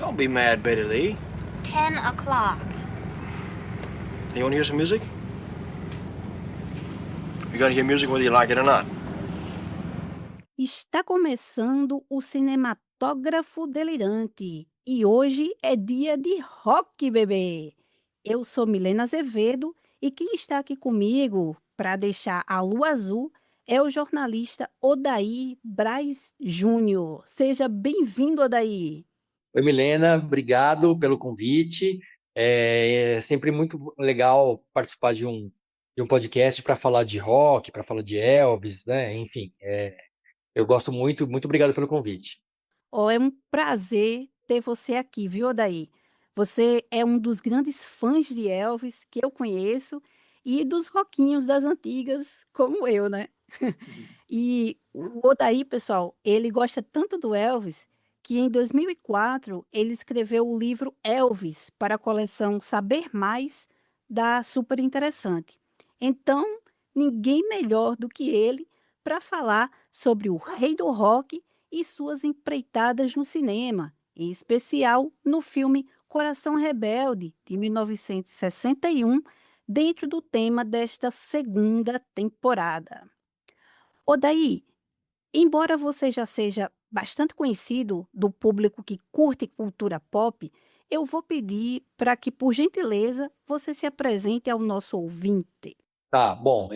Don't be mad, Betty Lee. 10 o'clock. You want to hear some music? You're going to hear music whether you like it or not. Está começando o Cinematógrafo Delirante e hoje é dia de rock, bebê! Eu sou Milena Azevedo e quem está aqui comigo para deixar a lua azul é o jornalista Odair Braz Júnior. Seja bem-vindo, Odair! Oi, Milena, obrigado pelo convite. É sempre muito legal participar de um podcast para falar de rock, para falar de Elvis, né? Enfim, eu gosto muito, muito obrigado pelo convite. Oh, é um prazer ter você aqui, viu, Odair? Você é um dos grandes fãs de Elvis que eu conheço e dos rockinhos das antigas, como eu, né? E o Odair, pessoal, ele gosta tanto do Elvis que em 2004 ele escreveu o livro Elvis para a coleção Saber Mais da Super Interessante. Então, ninguém melhor do que ele para falar sobre o rei do rock e suas empreitadas no cinema, em especial no filme Coração Rebelde, de 1961, dentro do tema desta segunda temporada. Odaí, embora você já seja bastante conhecido do público que curte cultura pop, eu vou pedir para que, por gentileza, você se apresente ao nosso ouvinte. Tá, bom,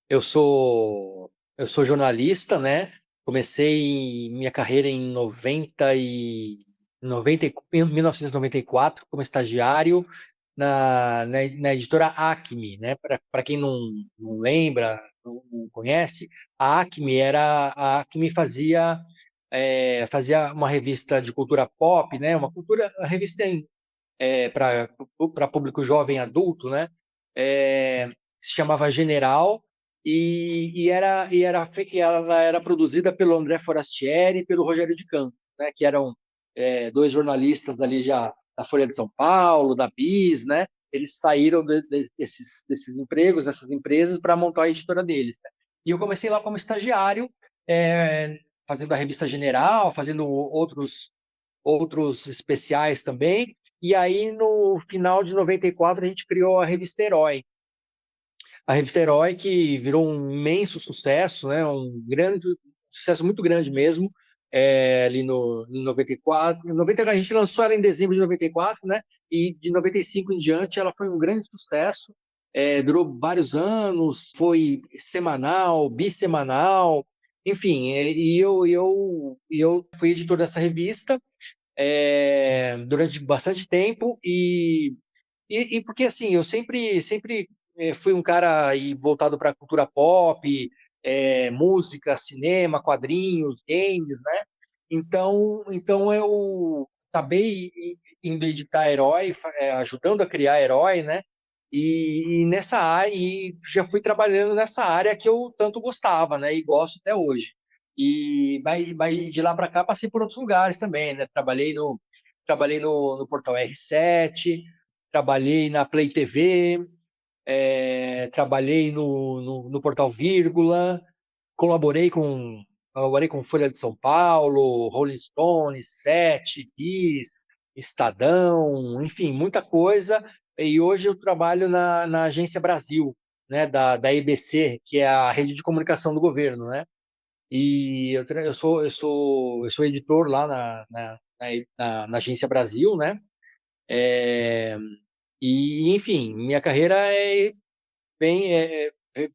eu sou jornalista, né? Comecei minha carreira em 1994 como estagiário na editora Acme, né? Para quem não lembra, não conhece, a Acme fazia uma revista de cultura pop, né? Uma revista para público jovem adulto, né? Se chamava General e ela era produzida pelo André Forastieri e pelo Rogério de Campos, né? Que eram dois jornalistas ali já da Folha de São Paulo, da Bis, né? Eles saíram desses empregos, dessas empresas, para montar a editora deles, né? E eu comecei lá como estagiário, fazendo a revista General, fazendo outros especiais também. E aí, no final de 94, a gente criou a revista Herói. A revista Herói, que virou um imenso sucesso, né? Sucesso muito grande mesmo, ali em 94. Em 90, a gente lançou ela em dezembro de 94, né? E de 95 em diante ela foi um grande sucesso. Durou vários anos, foi semanal, bissemanal, enfim. E eu fui editor dessa revista durante bastante tempo e porque assim eu sempre fui um cara aí voltado para cultura pop, música, cinema, quadrinhos, games, né? Então eu acabei indo editar Herói, ajudando a criar Herói, né? E nessa área, e já fui trabalhando nessa área que eu tanto gostava, né? E gosto até hoje. E de lá para cá passei por outros lugares também, né? Trabalhei no Portal R7, trabalhei na Play TV, trabalhei no Portal Vírgula, colaborei com Folha de São Paulo, Rolling Stones, Sete, Bis, Estadão, enfim, muita coisa. E hoje eu trabalho na Agência Brasil, né, da EBC, que é a rede de comunicação do governo, né? E eu sou editor lá na Agência Brasil, né? É, e, enfim, minha carreira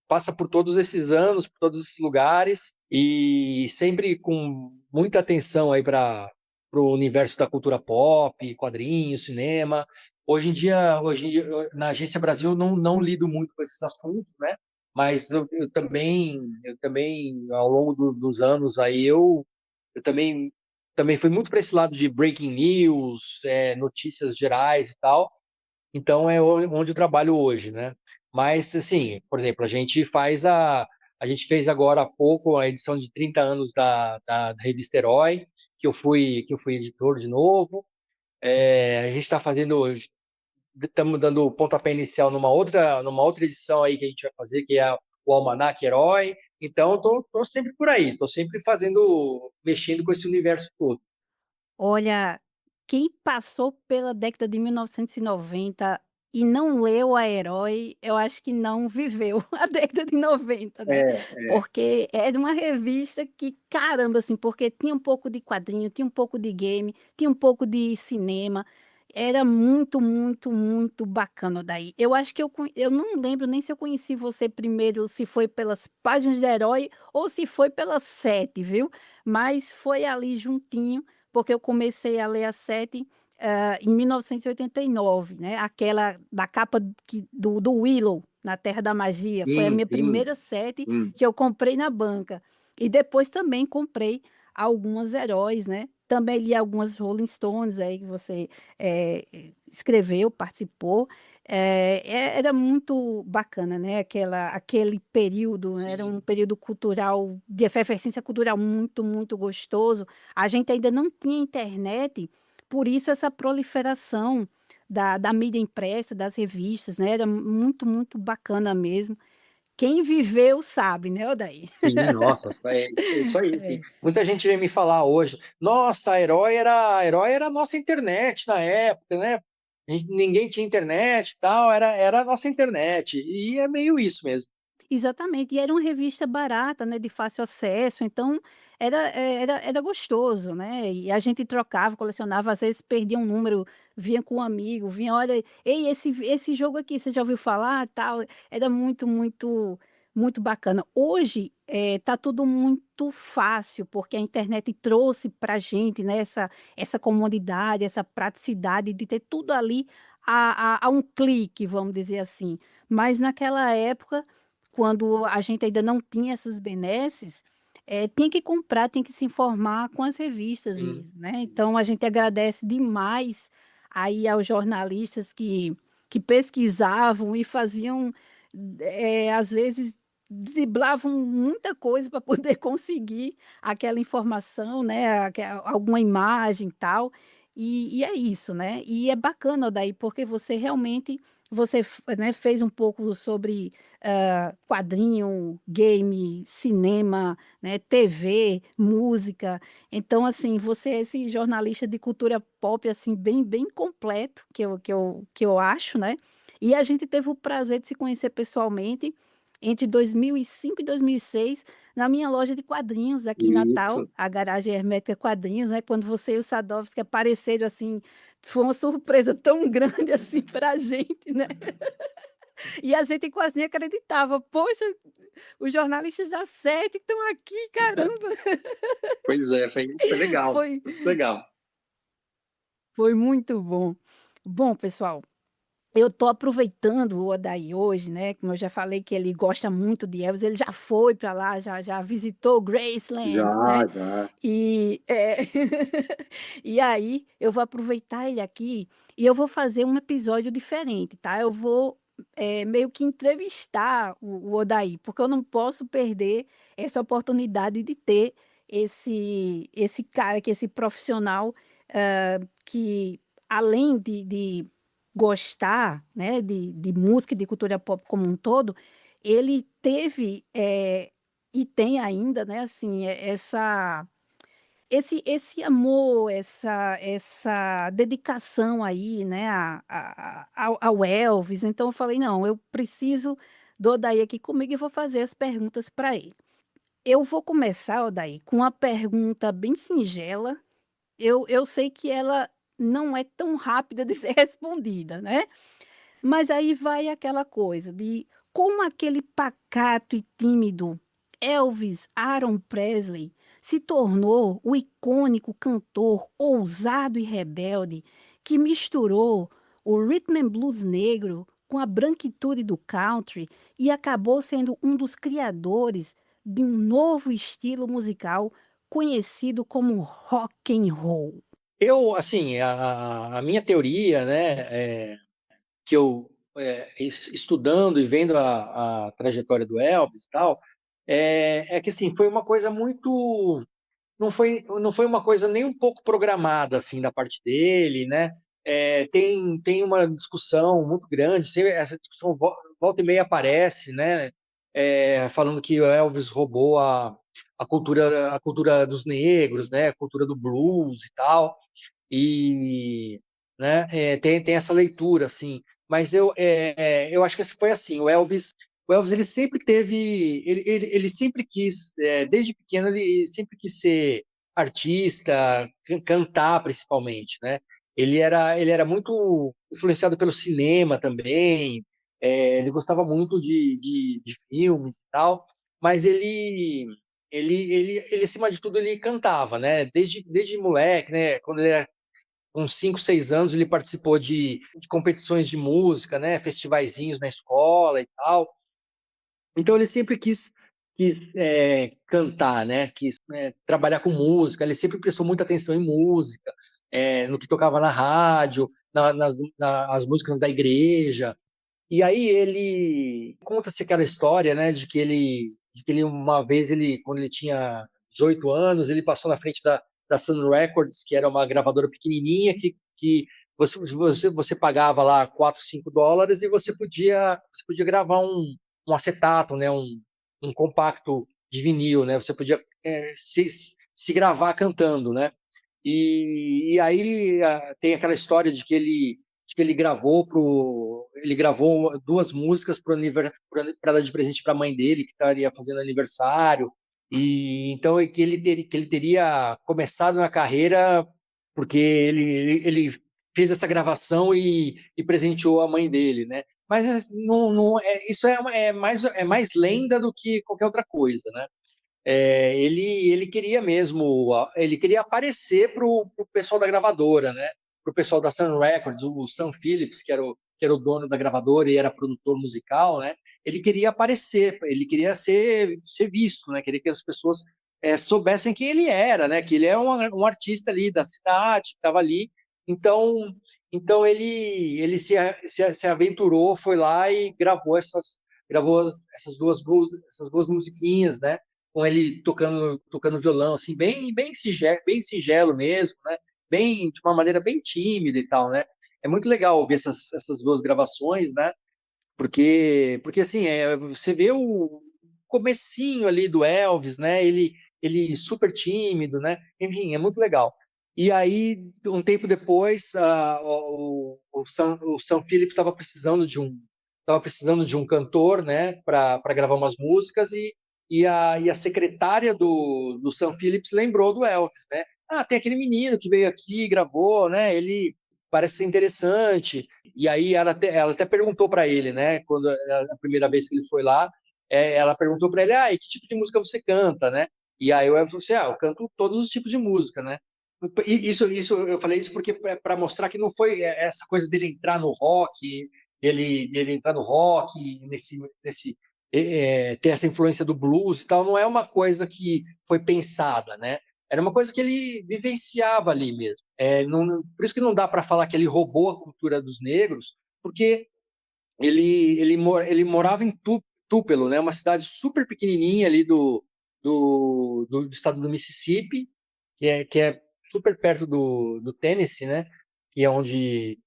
passa por todos esses anos, por todos esses lugares, e sempre com muita atenção aí para o universo da cultura pop, quadrinhos, cinema. Hoje em dia, na Agência Brasil, eu não lido muito com esses assuntos, né? Mas eu também, ao longo dos anos, aí eu também fui muito para esse lado de breaking news, notícias gerais e tal. Então é onde eu trabalho hoje, né? Mas assim, por exemplo, a gente fez agora há pouco a edição de 30 anos da revista Herói, que eu fui editor de novo. A gente está fazendo, estamos dando o pontapé inicial numa outra edição aí que a gente vai fazer, que é o Almanac Herói. Então, eu tô sempre por aí, tô sempre mexendo com esse universo todo. Olha, quem passou pela década de 1990 e não leu a Herói, eu acho que não viveu a década de 90, né? Porque era uma revista que, caramba, assim, porque tinha um pouco de quadrinho, tinha um pouco de game, tinha um pouco de cinema. Era muito, muito, muito bacana daí. Eu acho que eu não lembro nem se eu conheci você primeiro, se foi pelas páginas de Herói ou se foi pelas sete, viu? Mas foi ali juntinho, porque eu comecei a ler a sete em 1989, né? Aquela da capa do Willow, na Terra da Magia. Foi a Sim, minha sim, primeira sete sim. que eu comprei na banca. E depois também comprei algumas heróis, né? Também li algumas Rolling Stones aí que você eh, escreveu, participou. Era muito bacana, né? Aquele período, né? Era um Sim. período cultural, de efervescência cultural muito, muito gostoso. A gente ainda não tinha internet, por isso essa proliferação da mídia impressa, das revistas, né? Era muito, muito bacana mesmo. Quem viveu sabe, né, Odaí? Sim, nossa, é isso aí, sim. Muita gente vem me falar hoje, nossa, a Herói era a nossa internet na época, né? Ninguém tinha internet e tal, era a nossa internet. E é meio isso mesmo. Exatamente, e era uma revista barata, né, de fácil acesso, então era gostoso, né? E a gente trocava, colecionava, às vezes perdia um número, vinha com um amigo, vinha, olha, ei, esse jogo aqui, você já ouviu falar, tal? Era muito, muito, muito bacana. Hoje tá tudo muito fácil, porque a internet trouxe para gente, né, essa comodidade, essa praticidade de ter tudo ali a um clique, vamos dizer assim. Mas naquela época quando a gente ainda não tinha essas benesses, tinha que comprar, tinha que se informar com as revistas Sim, mesmo, né. Então a gente agradece demais aí aos jornalistas que pesquisavam e faziam, às vezes driblavam muita coisa para poder conseguir aquela informação, né, alguma imagem e tal, e é isso, né. E é bacana daí, porque você realmente né, fez um pouco sobre quadrinho, game, cinema, né, TV, música. Então, assim, você é esse jornalista de cultura pop, assim, bem, bem completo, que eu acho, né? E a gente teve o prazer de se conhecer pessoalmente entre 2005 e 2006 na minha loja de quadrinhos aqui em Natal, isso. a Garagem Hermética Quadrinhos, né? Quando você e o Sadovski apareceram, assim, foi uma surpresa tão grande, assim, pra gente, né? E a gente quase nem acreditava. Poxa, os jornalistas da Sete estão aqui, caramba! Pois é, foi legal, Foi, muito legal. foi muito bom. Bom, pessoal, eu estou aproveitando o Odaí hoje, né? Como eu já falei que ele gosta muito de Elvis, ele já foi para lá, já visitou Graceland, né? Já, já. E, e aí eu vou aproveitar ele aqui e eu vou fazer um episódio diferente, tá? Eu vou meio que entrevistar o Odaí, porque eu não posso perder essa oportunidade de ter esse cara, que esse profissional que além de gostar, né, de música e de cultura pop como um todo, ele teve e tem ainda, né, assim, esse amor, essa dedicação aí, né, ao Elvis. Então eu falei, não, eu preciso do Odaí aqui comigo e vou fazer as perguntas para ele. Eu vou começar, Odaí, com uma pergunta bem singela. Eu sei que ela não é tão rápida de ser respondida, né? Mas aí vai aquela coisa de como aquele pacato e tímido Elvis Aaron Presley se tornou o icônico cantor ousado e rebelde que misturou o rhythm and blues negro com a branquitude do country e acabou sendo um dos criadores de um novo estilo musical conhecido como rock and roll. Eu, assim, a minha teoria, né, que eu, estudando e vendo a trajetória do Elvis e tal, é que, assim, foi uma coisa muito. Não foi uma coisa nem um pouco programada, assim, da parte dele, né? Tem uma discussão muito grande, sempre essa discussão volta e meia aparece, né? Falando que o Elvis roubou a cultura dos negros, né? A cultura do blues e tal. e, né, tem essa leitura, assim. Mas eu acho que foi assim, o Elvis ele sempre teve, ele sempre quis, desde pequeno ele sempre quis ser artista, cantar principalmente, né? Ele era muito influenciado pelo cinema também, ele gostava muito de filmes e tal, mas ele, acima de tudo, ele cantava, né? Desde moleque, né? Quando ele era com 5, 6 anos, ele participou de competições de música, né? Festivaizinhos na escola e tal. Então ele sempre quis cantar, né? Quis trabalhar com música. Ele sempre prestou muita atenção em música, no que tocava na rádio, nas músicas da igreja. E aí ele conta-se aquela história, né, de que ele uma vez quando ele tinha 18 anos, ele passou na frente da Sun Records, que era uma gravadora pequenininha que você pagava lá 4, $5 e você podia gravar um acetato, né, um compacto de vinil, né? Você podia se gravar cantando, né? E aí tem aquela história de que ele gravou 2 músicas para dar de presente para a mãe dele, que estaria fazendo aniversário. E então que ele teria começado na carreira porque ele fez essa gravação e presenteou a mãe dele, né? Mas não, não, isso é mais lenda do que qualquer outra coisa, né? Ele queria mesmo, ele queria aparecer pro pessoal da gravadora, né? Pro pessoal da Sun Records, o Sam Phillips, que era o dono da gravadora e era produtor musical, né? Ele queria aparecer, ele queria ser visto, né? Queria que as pessoas soubessem quem ele era, né? Que ele é um artista ali da cidade, que estava ali. Então, então ele se aventurou, foi lá e gravou essas duas musiquinhas, né? Com ele tocando violão, assim, bem singelo mesmo, né? De uma maneira bem tímida e tal, né? É muito legal ouvir essas 2 gravações, né? Porque assim, você vê o comecinho ali do Elvis, né? Ele super tímido, né? Enfim, é muito legal. E aí, um tempo depois, o Sam Phillips estava precisando de um cantor, né? Para gravar umas músicas e a secretária do Sam Phillips lembrou do Elvis, né? Ah, tem aquele menino que veio aqui, gravou, né? Ele parece ser interessante. E aí ela até perguntou para ele, né? Quando a primeira vez que ele foi lá, ela perguntou para ele, e que tipo de música você canta, né? E aí o Elvis falou assim, eu canto todos os tipos de música, né? E isso eu falei isso porque para mostrar que não foi essa coisa dele entrar no rock, dele entrar no rock, ter essa influência do blues e tal, não é uma coisa que foi pensada, né? Era uma coisa que ele vivenciava ali mesmo. Por isso que não dá para falar que ele roubou a cultura dos negros, porque ele morava em Tupelo, né? Uma cidade super pequenininha ali do estado do Mississippi, que é super perto do Tennessee, né? Que é onde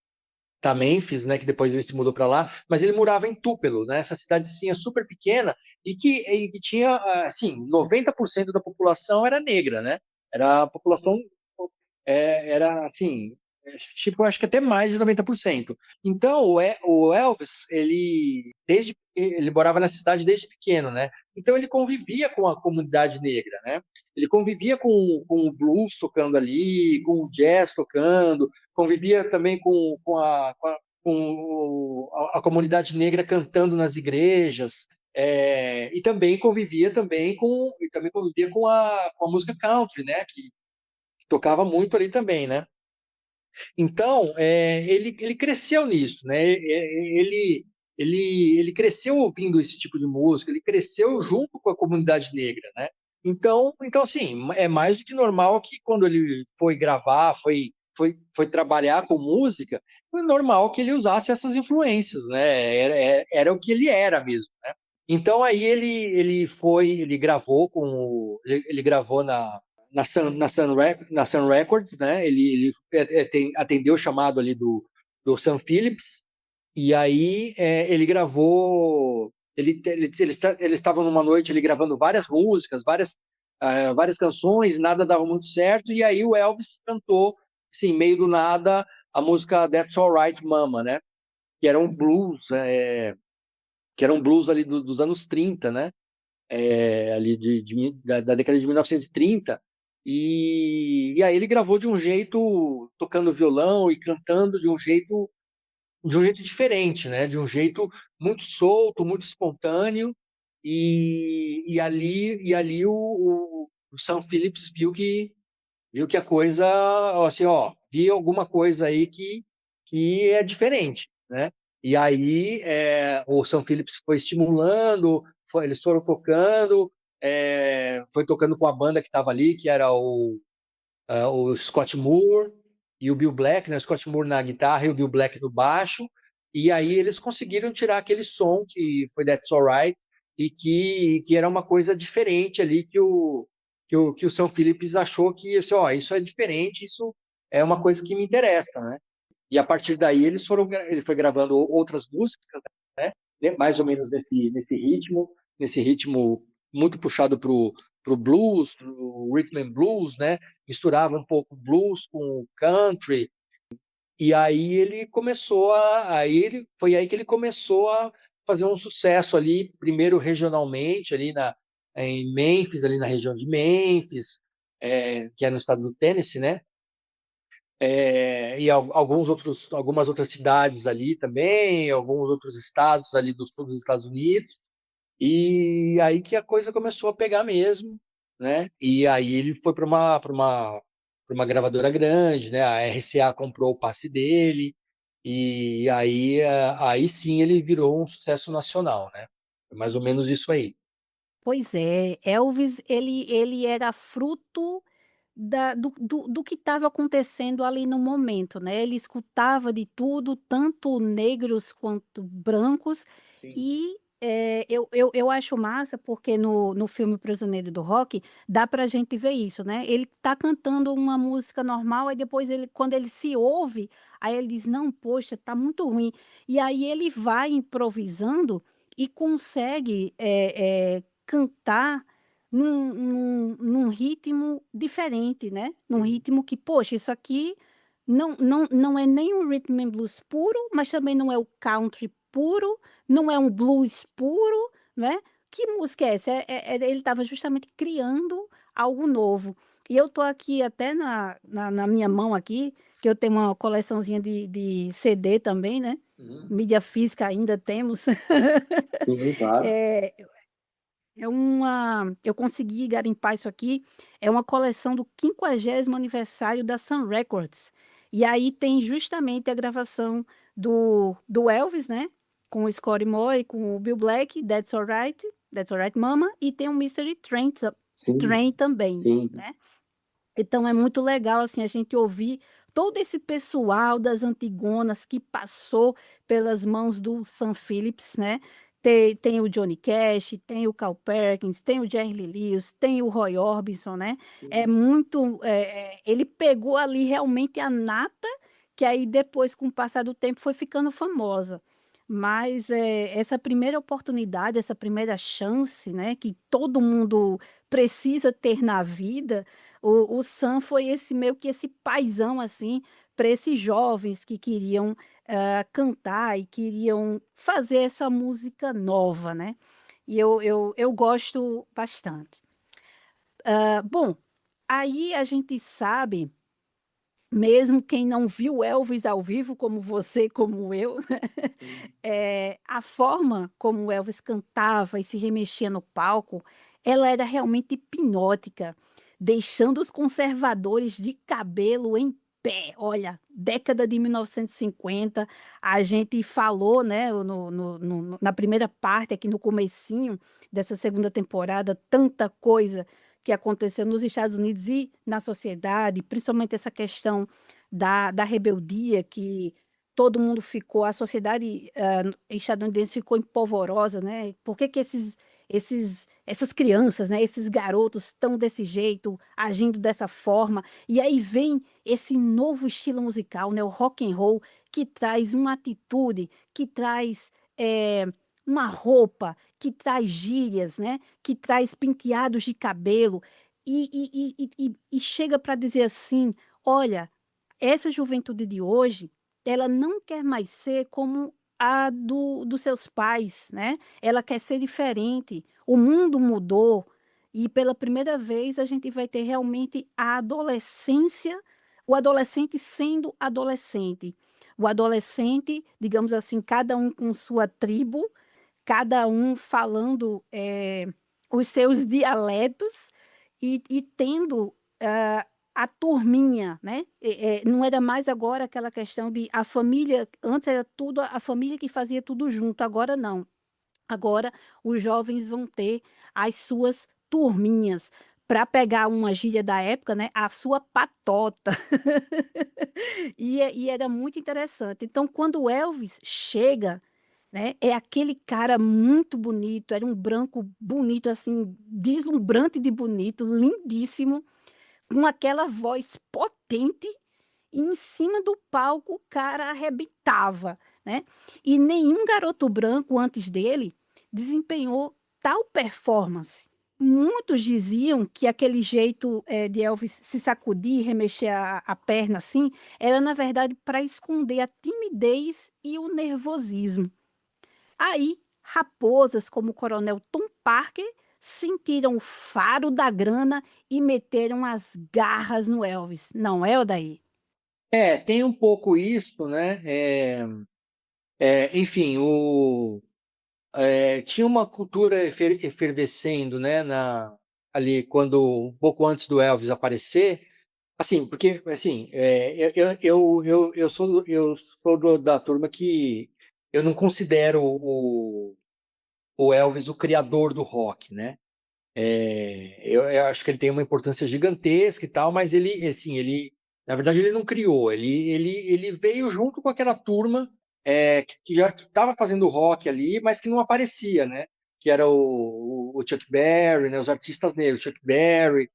tá Memphis, né? Que depois ele se mudou para lá. Mas ele morava em Tupelo, né? Essa cidadezinha super pequena e que tinha, assim, 90% da população era negra, né? Era a população era assim, tipo, acho que até mais de 90%. Então, o Elvis, ele morava nessa cidade desde pequeno, né? Então, ele convivia com a comunidade negra, né? Ele convivia com o blues tocando ali, com o jazz tocando, convivia também com a comunidade negra cantando nas igrejas, e também convivia com a música country, né? Que tocava muito ali também, né? Então, ele cresceu nisso, né? Ele cresceu ouvindo esse tipo de música, ele cresceu junto com a comunidade negra, né? Então assim, é mais do que normal que quando ele foi gravar, foi trabalhar com música, foi normal que ele usasse essas influências, né? Era o que ele era mesmo, né? Então aí ele gravou ele gravou na Sun Records, né? Ele atendeu o chamado ali do Sam Phillips, e aí ele gravou. Eles estavam numa noite ele gravando várias músicas, várias canções, nada dava muito certo, e aí o Elvis cantou assim, meio do nada, a música That's Alright Mama, né? Que era um blues, que era um blues ali dos anos 30, né? Ali da década de 1930. E aí ele gravou de um jeito, tocando violão e cantando de um jeito diferente, né? De um jeito muito solto, muito espontâneo. E ali o Sam Phillips viu que a coisa, assim, ó, viu alguma coisa aí que é diferente, né? E aí o Sam Phillips foi estimulando, eles foram tocando, foi tocando com a banda que estava ali, que era o Scott Moore e o Bill Black, né? O Scott Moore na guitarra e o Bill Black no baixo. E aí eles conseguiram tirar aquele som que foi That's Alright e que era uma coisa diferente ali que o Sam Phillips achou que assim, ó, isso é diferente, isso é uma coisa que me interessa, né? E a partir daí ele foi gravando outras músicas, mais ou menos nesse ritmo muito puxado pro blues, pro rhythm and blues, né? Misturava um pouco blues com country. E aí foi aí que ele começou a fazer um sucesso ali, primeiro regionalmente ali em Memphis, ali na região de Memphis, que é no estado do Tennessee, né? E algumas outras cidades ali também, alguns outros estados ali do sul dos Estados Unidos. E aí que a coisa começou a pegar mesmo, né? E aí ele foi para uma gravadora grande, né? A RCA comprou o passe dele, e aí sim ele virou um sucesso nacional, né? É mais ou menos isso aí. Pois é, Elvis, ele era fruto do que estava acontecendo ali no momento, né? Ele escutava de tudo, tanto negros quanto brancos, Sim. e eu acho massa porque no filme Prisioneiro do Rock dá pra gente ver isso, né? Ele tá cantando uma música normal, aí depois quando ele se ouve, aí ele diz, não, poxa, tá muito ruim. E aí ele vai improvisando e consegue cantar num ritmo diferente, né? Num Sim. ritmo que, poxa, isso aqui não é nem um rhythm and blues puro, mas também não é o country puro, não é um blues puro, né? Que música é essa? Ele estava justamente criando algo novo. E eu tô aqui até na minha mão aqui, que eu tenho uma coleçãozinha de CD também, né? Uhum. Mídia física ainda temos. Sim, claro. É, eu consegui garimpar isso aqui, é uma coleção do 50º aniversário da Sun Records. E aí tem justamente a gravação do Elvis, né? Com o Scotty Moore, com o Bill Black, That's Alright Mama, e tem o Mystery Sim, Train também, sim. né? Então é muito legal assim a gente ouvir todo esse pessoal das Antigonas que passou pelas mãos do Sam Phillips, né? Tem o Johnny Cash, tem o Carl Perkins, tem o Jerry Lee Lewis, tem o Roy Orbison, né? É muito, ele pegou ali realmente a nata que aí depois, com o passar do tempo, foi ficando famosa. Mas essa primeira oportunidade, essa primeira chance, né, que todo mundo precisa ter na vida, o Sam foi esse meio que esse paizão assim para esses jovens que queriam cantar e queriam fazer essa música nova, né? E eu gosto bastante. Bom, aí a gente sabe, mesmo quem não viu Elvis ao vivo, como você, como eu, a forma como o Elvis cantava e se remexia no palco, ela era realmente hipnótica, deixando os conservadores de cabelo em pé. Olha, década de 1950, a gente falou, né, na primeira parte, aqui no comecinho dessa segunda temporada, tanta coisa que aconteceu nos Estados Unidos e na sociedade, principalmente essa questão da rebeldia que todo mundo ficou, a sociedade estadunidense ficou empolvorosa, né? Por que que essas crianças, né, esses garotos estão desse jeito, agindo dessa forma? E aí vem esse novo estilo musical, né, o rock and roll, que traz uma atitude, que traz uma roupa, que traz gírias, né, que traz penteados de cabelo e chega para dizer assim, olha, essa juventude de hoje, ela não quer mais ser como a dos seus pais, né? Ela quer ser diferente. O mundo mudou e pela primeira vez a gente vai ter realmente a adolescência, o adolescente sendo adolescente. O adolescente, digamos assim, cada um com sua tribo, cada um falando os seus dialetos e tendo a turminha, né? Não era mais agora aquela questão de a família, antes era tudo a família que fazia tudo junto, agora não. Agora os jovens vão ter as suas turminhas. Para pegar uma gíria da época, né? A sua patota. E era muito interessante. Então, quando o Elvis chega, né? É aquele cara muito bonito, era um branco bonito, assim, deslumbrante de bonito, lindíssimo, com aquela voz potente, e em cima do palco o cara arrebentava, né? E nenhum garoto branco antes dele desempenhou tal performance. Muitos diziam que aquele jeito de Elvis se sacudir, remexer a perna assim, era na verdade para esconder a timidez e o nervosismo. Aí, raposas como o coronel Tom Parker sentiram o faro da grana e meteram as garras no Elvis. Não é, Odaí? Tem um pouco isso, né? Enfim, tinha uma cultura efervescendo, né? Ali, um pouco antes do Elvis aparecer. Assim, porque, assim, eu sou da turma que eu não considero o Elvis o criador do rock, né? Eu acho que ele tem uma importância gigantesca e tal, mas assim, na verdade, ele não criou, ele veio junto com aquela turma que já estava fazendo rock ali, mas que não aparecia, né? Que era o Chuck Berry, né? Os artistas negros, Chuck Berry,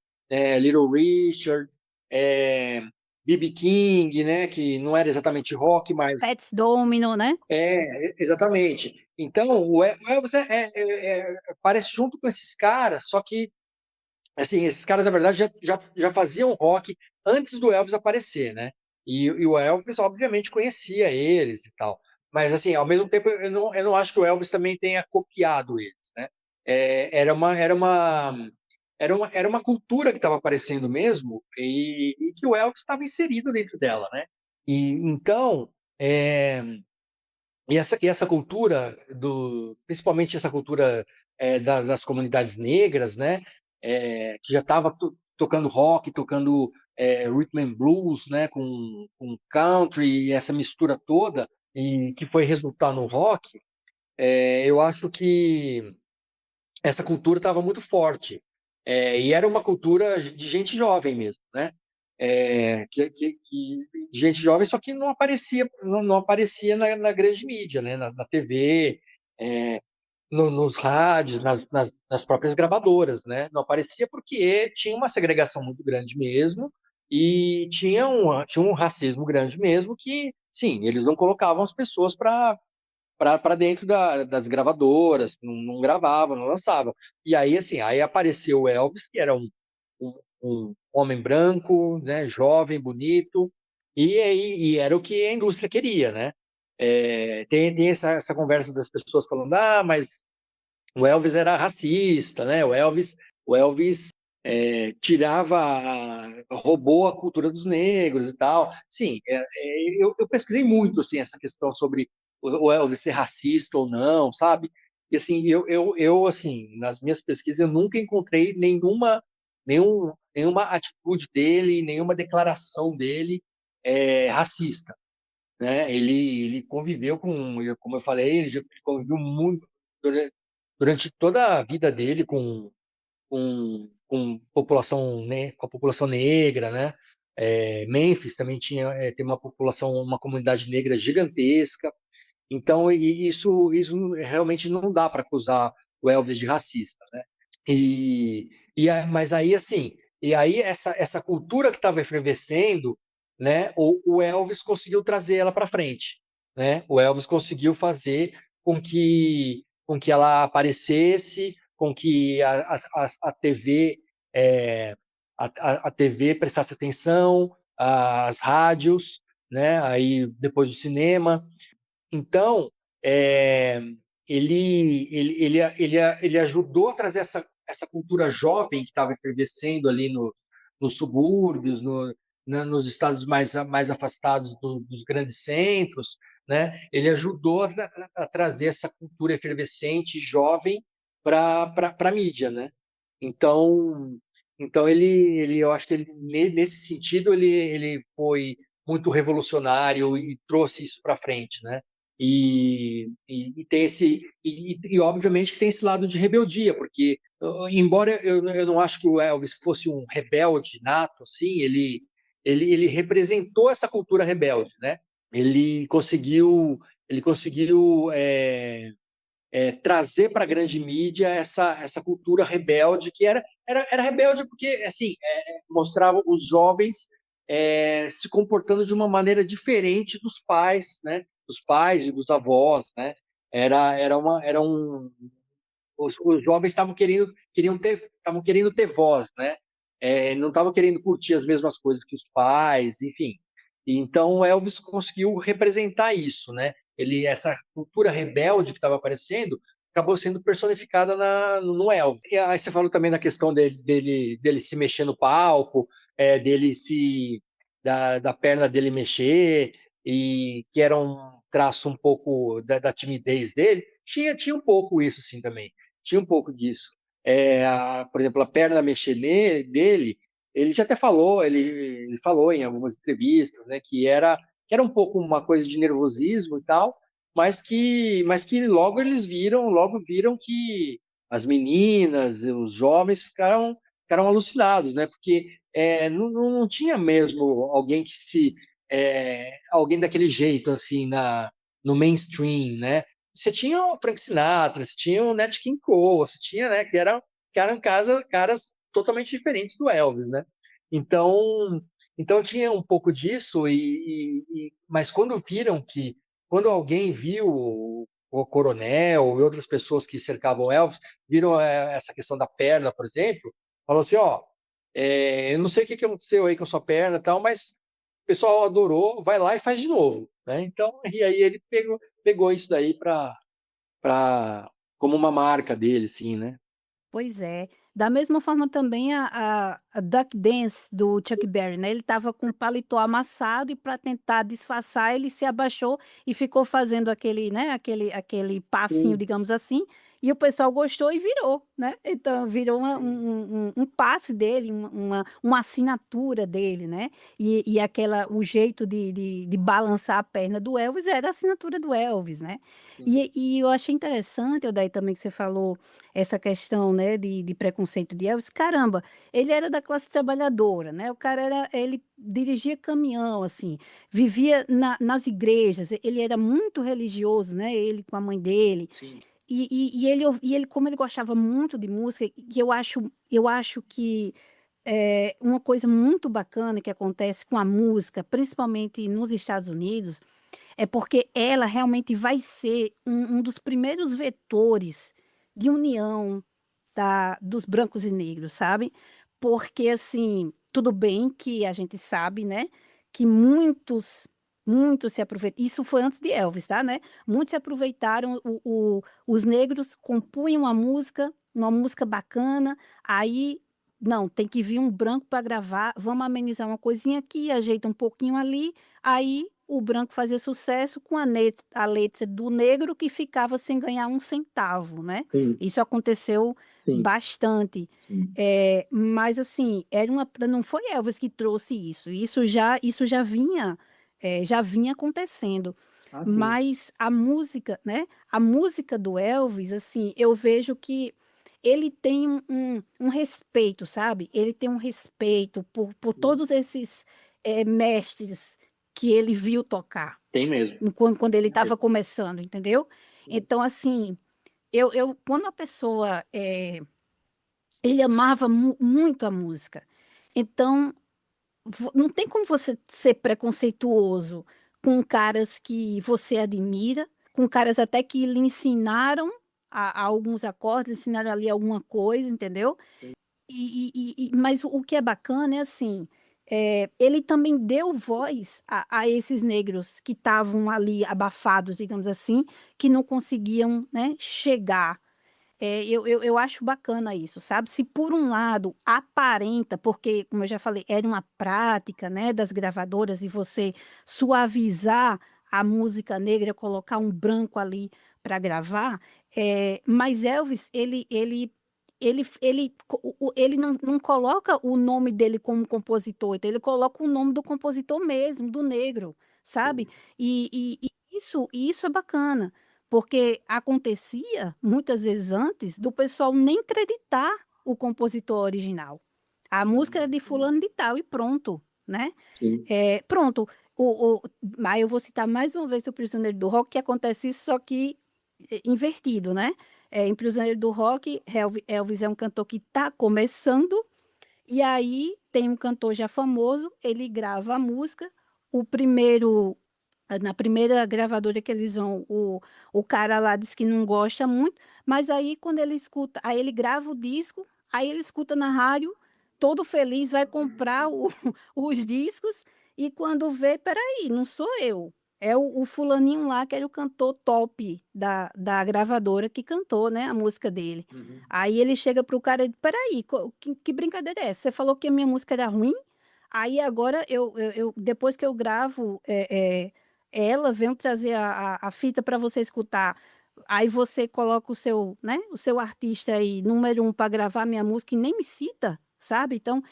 Little Richard, é, B.B. King, né? Que não era exatamente rock, mas Pets Domino, né? exatamente. Então, o Elvis aparece junto com esses caras, só que assim, esses caras, na verdade, já faziam rock antes do Elvis aparecer, né? E o Elvis, obviamente, conhecia eles e tal. Mas, assim, ao mesmo tempo, eu não acho que o Elvis também tenha copiado eles, né? Era uma cultura que estava aparecendo mesmo e que o Elvis estava inserido dentro dela, né? E então, é, e essa cultura principalmente essa cultura das comunidades negras, né, que já estava tocando rock, tocando rhythm and blues, né, com country e essa mistura toda e que foi resultar no rock, eu acho que essa cultura estava muito forte. E era uma cultura de gente jovem mesmo, né? De gente jovem, só que não aparecia na grande mídia, né? Na TV, é, nos rádios, nas próprias gravadoras, né? Não aparecia porque tinha uma segregação muito grande mesmo e tinha um racismo grande mesmo que, sim, eles não colocavam as pessoas para dentro das gravadoras, não gravavam, não lançavam. E aí, assim, aí apareceu o Elvis, que era um homem branco, né, jovem, bonito, e era o que a indústria queria, né? Tem essa conversa das pessoas falando, mas o Elvis era racista, né? O Elvis roubou a cultura dos negros e tal. Sim, eu pesquisei muito assim, essa questão sobre o Elvis ser racista ou não, sabe? E assim, assim, nas minhas pesquisas eu nunca encontrei nenhuma atitude dele, nenhuma declaração dele racista, né? Ele conviveu como eu falei, ele já conviveu muito durante toda a vida dele com a população negra, né? Memphis também tem uma comunidade negra gigantesca. Então, isso realmente não dá para acusar o Elvis de racista, né? Mas aí, assim, essa cultura que estava efervescendo, né? O Elvis conseguiu trazer ela para frente, né? O Elvis conseguiu fazer com que ela aparecesse, com que a TV, a TV prestasse atenção, as rádios, né? Aí depois do cinema. Então, é, ele ajudou a trazer essa cultura jovem que estava efervescendo ali nos subúrbios, nos estados mais afastados dos grandes centros, né? Ele ajudou a trazer essa cultura efervescente, jovem, para a mídia, né? Então, então eu acho que nesse sentido, ele foi muito revolucionário e trouxe isso para frente, né? E tem obviamente que tem esse lado de rebeldia, porque embora eu não acho que o Elvis fosse um rebelde nato, assim, ele representou essa cultura rebelde, né? Ele conseguiu ele conseguiu trazer para a grande mídia essa cultura rebelde que era rebelde porque assim mostrava os jovens se comportando de uma maneira diferente dos pais, né? Dos pais e dos avós, né? Era um os jovens estavam querendo ter voz, né? Não estavam querendo curtir as mesmas coisas que os pais, enfim. Então o Elvis conseguiu representar isso, né? Essa cultura rebelde que estava aparecendo acabou sendo personificada no Elvis. E aí você falou também na questão dele se mexer no palco, dele da perna dele mexer, e que era um traço um pouco da timidez dele. Tinha um pouco isso, sim, também. Tinha um pouco disso. Por exemplo, a perna mexer dele, ele já até falou, ele falou em algumas entrevistas, né, que era um pouco uma coisa de nervosismo e tal, mas que logo viram que as meninas, os jovens ficaram alucinados, né, porque não tinha mesmo alguém daquele jeito assim no mainstream, né? Você tinha o Frank Sinatra, você tinha o Nat King Cole, você tinha, né, que eram caras totalmente diferentes do Elvis, né? Então, então tinha um pouco disso, mas quando alguém viu o Coronel e outras pessoas que cercavam o Elvis, viram essa questão da perna, por exemplo, falou assim, ó, eu não sei o que aconteceu aí com a sua perna e tal, mas o pessoal adorou, vai lá e faz de novo, né? Então, e aí ele pegou isso daí como uma marca dele, sim, né? Pois é. Da mesma forma também a Duck Dance do Chuck Berry, né? Ele estava com o paletó amassado e para tentar disfarçar, ele se abaixou e ficou fazendo aquele, né? Aquele passinho, Sim, digamos assim. E o pessoal gostou e virou, né? Então virou um passe dele, uma assinatura dele, né? E o jeito de balançar a perna do Elvis era a assinatura do Elvis, né? sim. E eu achei interessante, daí também que você falou essa questão, né, de preconceito de Elvis, caramba, ele era da classe trabalhadora, né? O cara ele dirigia caminhão, assim, vivia nas igrejas, ele era muito religioso, né? Ele com a mãe dele. Sim. E ele, como ele gostava muito de música, que eu acho que uma coisa muito bacana que acontece com a música, principalmente nos Estados Unidos, é porque ela realmente vai ser um dos primeiros vetores de união dos brancos e negros, sabe? Porque, assim, tudo bem que a gente sabe, né, que muitos se aproveitam. Isso foi antes de Elvis, tá, né? Muitos se aproveitaram, os negros compunham uma música bacana, aí. Não, tem que vir um branco para gravar. Vamos amenizar uma coisinha aqui, ajeita um pouquinho ali. Aí o branco fazia sucesso com a letra do negro que ficava sem ganhar um centavo, né? Sim, Isso aconteceu sim, bastante. sim. Mas assim, não foi Elvis que trouxe isso. Isso já vinha acontecendo. Ah, sim. Mas a música, né? A música do Elvis, assim, eu vejo que ele tem um respeito, sabe? Ele tem um respeito por Sim. todos esses mestres que ele viu tocar Tem mesmo. quando ele Tem estava mesmo. começando, entendeu? Sim. Então, assim, quando a pessoa, ele amava muito a música. Então, não tem como você ser preconceituoso com caras que você admira, com caras até que lhe ensinaram a alguns acordes, ensinaram ali alguma coisa, entendeu? Mas o que é bacana é assim. ele também deu voz a esses negros que estavam ali abafados, digamos assim, que não conseguiam, né, chegar. Eu acho bacana isso, sabe? Se por um lado aparenta, porque, como eu já falei, era uma prática, né, das gravadoras e você suavizar a música negra, colocar um branco ali para gravar, mas Elvis, ele não coloca o nome dele como compositor, então ele coloca o nome do compositor mesmo, do negro, sabe? Sim. E isso é bacana. Porque acontecia, muitas vezes antes, do pessoal nem acreditar o compositor original. A música era de Sim. fulano de tal e pronto, né? Sim. Pronto. Aí eu vou citar mais uma vez o Prisioneiro do Rock, que acontece isso, só que invertido, né? Em Prisioneiro do Rock, Elvis é um cantor que está começando, e aí tem um cantor já famoso, ele grava a música, o primeiro na primeira gravadora que eles vão, o cara lá diz que não gosta muito, mas aí quando ele escuta, aí ele grava o disco, aí ele escuta na rádio, todo feliz, vai comprar os discos, e quando vê, peraí, não sou eu. É o fulaninho lá que era o cantor top da gravadora que cantou, né, a música dele. Uhum. Aí ele chega pro cara e diz, peraí, que brincadeira é essa? Você falou que a minha música era ruim? Aí agora depois que eu gravo ela, venho trazer a fita para você escutar. Aí você coloca o seu, né, o seu artista aí, número um, para gravar minha música e nem me cita, sabe? Então,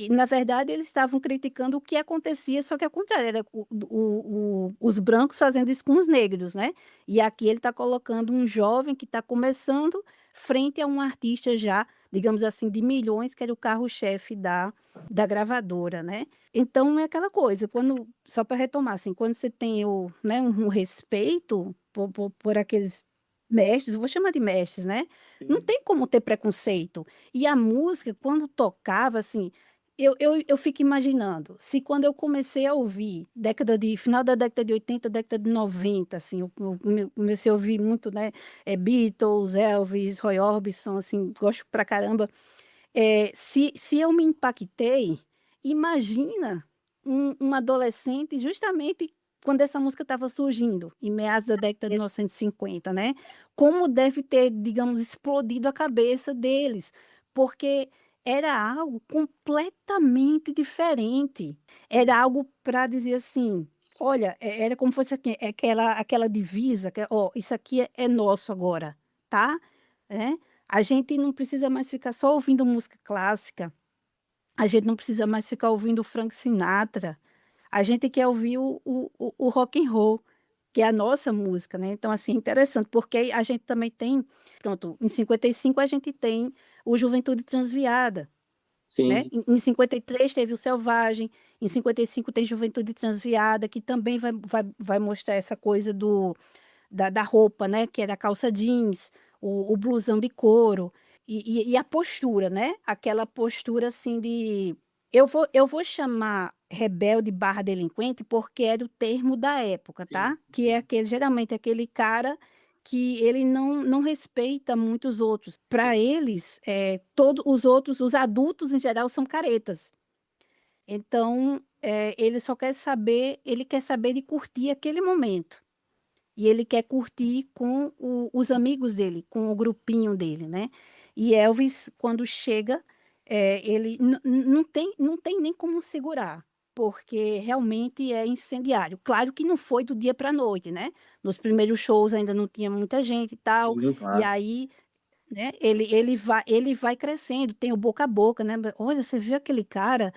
na verdade, eles estavam criticando o que acontecia, só que ao contrário, era os brancos fazendo isso com os negros, né? E aqui ele está colocando um jovem que está começando frente a um artista já, digamos assim, de milhões, que era o carro-chefe da gravadora, né? Então é aquela coisa, só para retomar, assim, quando você tem né, um respeito por aqueles mestres, eu vou chamar de mestres, né? Não Sim. tem como ter preconceito. E a música, quando tocava, assim, eu fico imaginando, se quando eu comecei a ouvir, final da década de 80, década de 90, assim, eu comecei a ouvir muito, né, Beatles, Elvis, Roy Orbison, assim, gosto pra caramba. Se eu me impactei, imagina um adolescente, justamente quando essa música estava surgindo, em meados da década de 1950, né? Como deve ter, digamos, explodido a cabeça deles, porque era algo completamente diferente. Era algo para dizer assim, olha, era como fosse aqui, aquela divisa, ó, isso aqui é nosso agora, tá? Né? A gente não precisa mais ficar só ouvindo música clássica, a gente não precisa mais ficar ouvindo Frank Sinatra, a gente quer ouvir o rock and roll, que é a nossa música, né? Então, assim, interessante, porque a gente também tem, pronto, em 55 a gente tem o Juventude Transviada, né? Sim. Em 53 teve o Selvagem, em 55 tem Juventude Transviada, que também vai mostrar essa coisa da roupa, né? Que era a calça jeans, o blusão de couro e a postura, né? Aquela postura assim de. Eu vou chamar rebelde barra delinquente porque era o termo da época, Sim. tá? Que é aquele, geralmente, aquele cara que ele não respeita muito os outros. Para eles, todos os outros, os adultos em geral, são caretas. Então, ele quer saber de curtir aquele momento. E ele quer curtir com os amigos dele, com o grupinho dele, né? E Elvis, quando chega, ele não tem nem como segurar, porque realmente é incendiário. Claro que não foi do dia para a noite, né? Nos primeiros shows ainda não tinha muita gente e tal, Sim, e claro. aí, né, ele vai crescendo, tem o boca a boca, né? Olha, você viu aquele cara?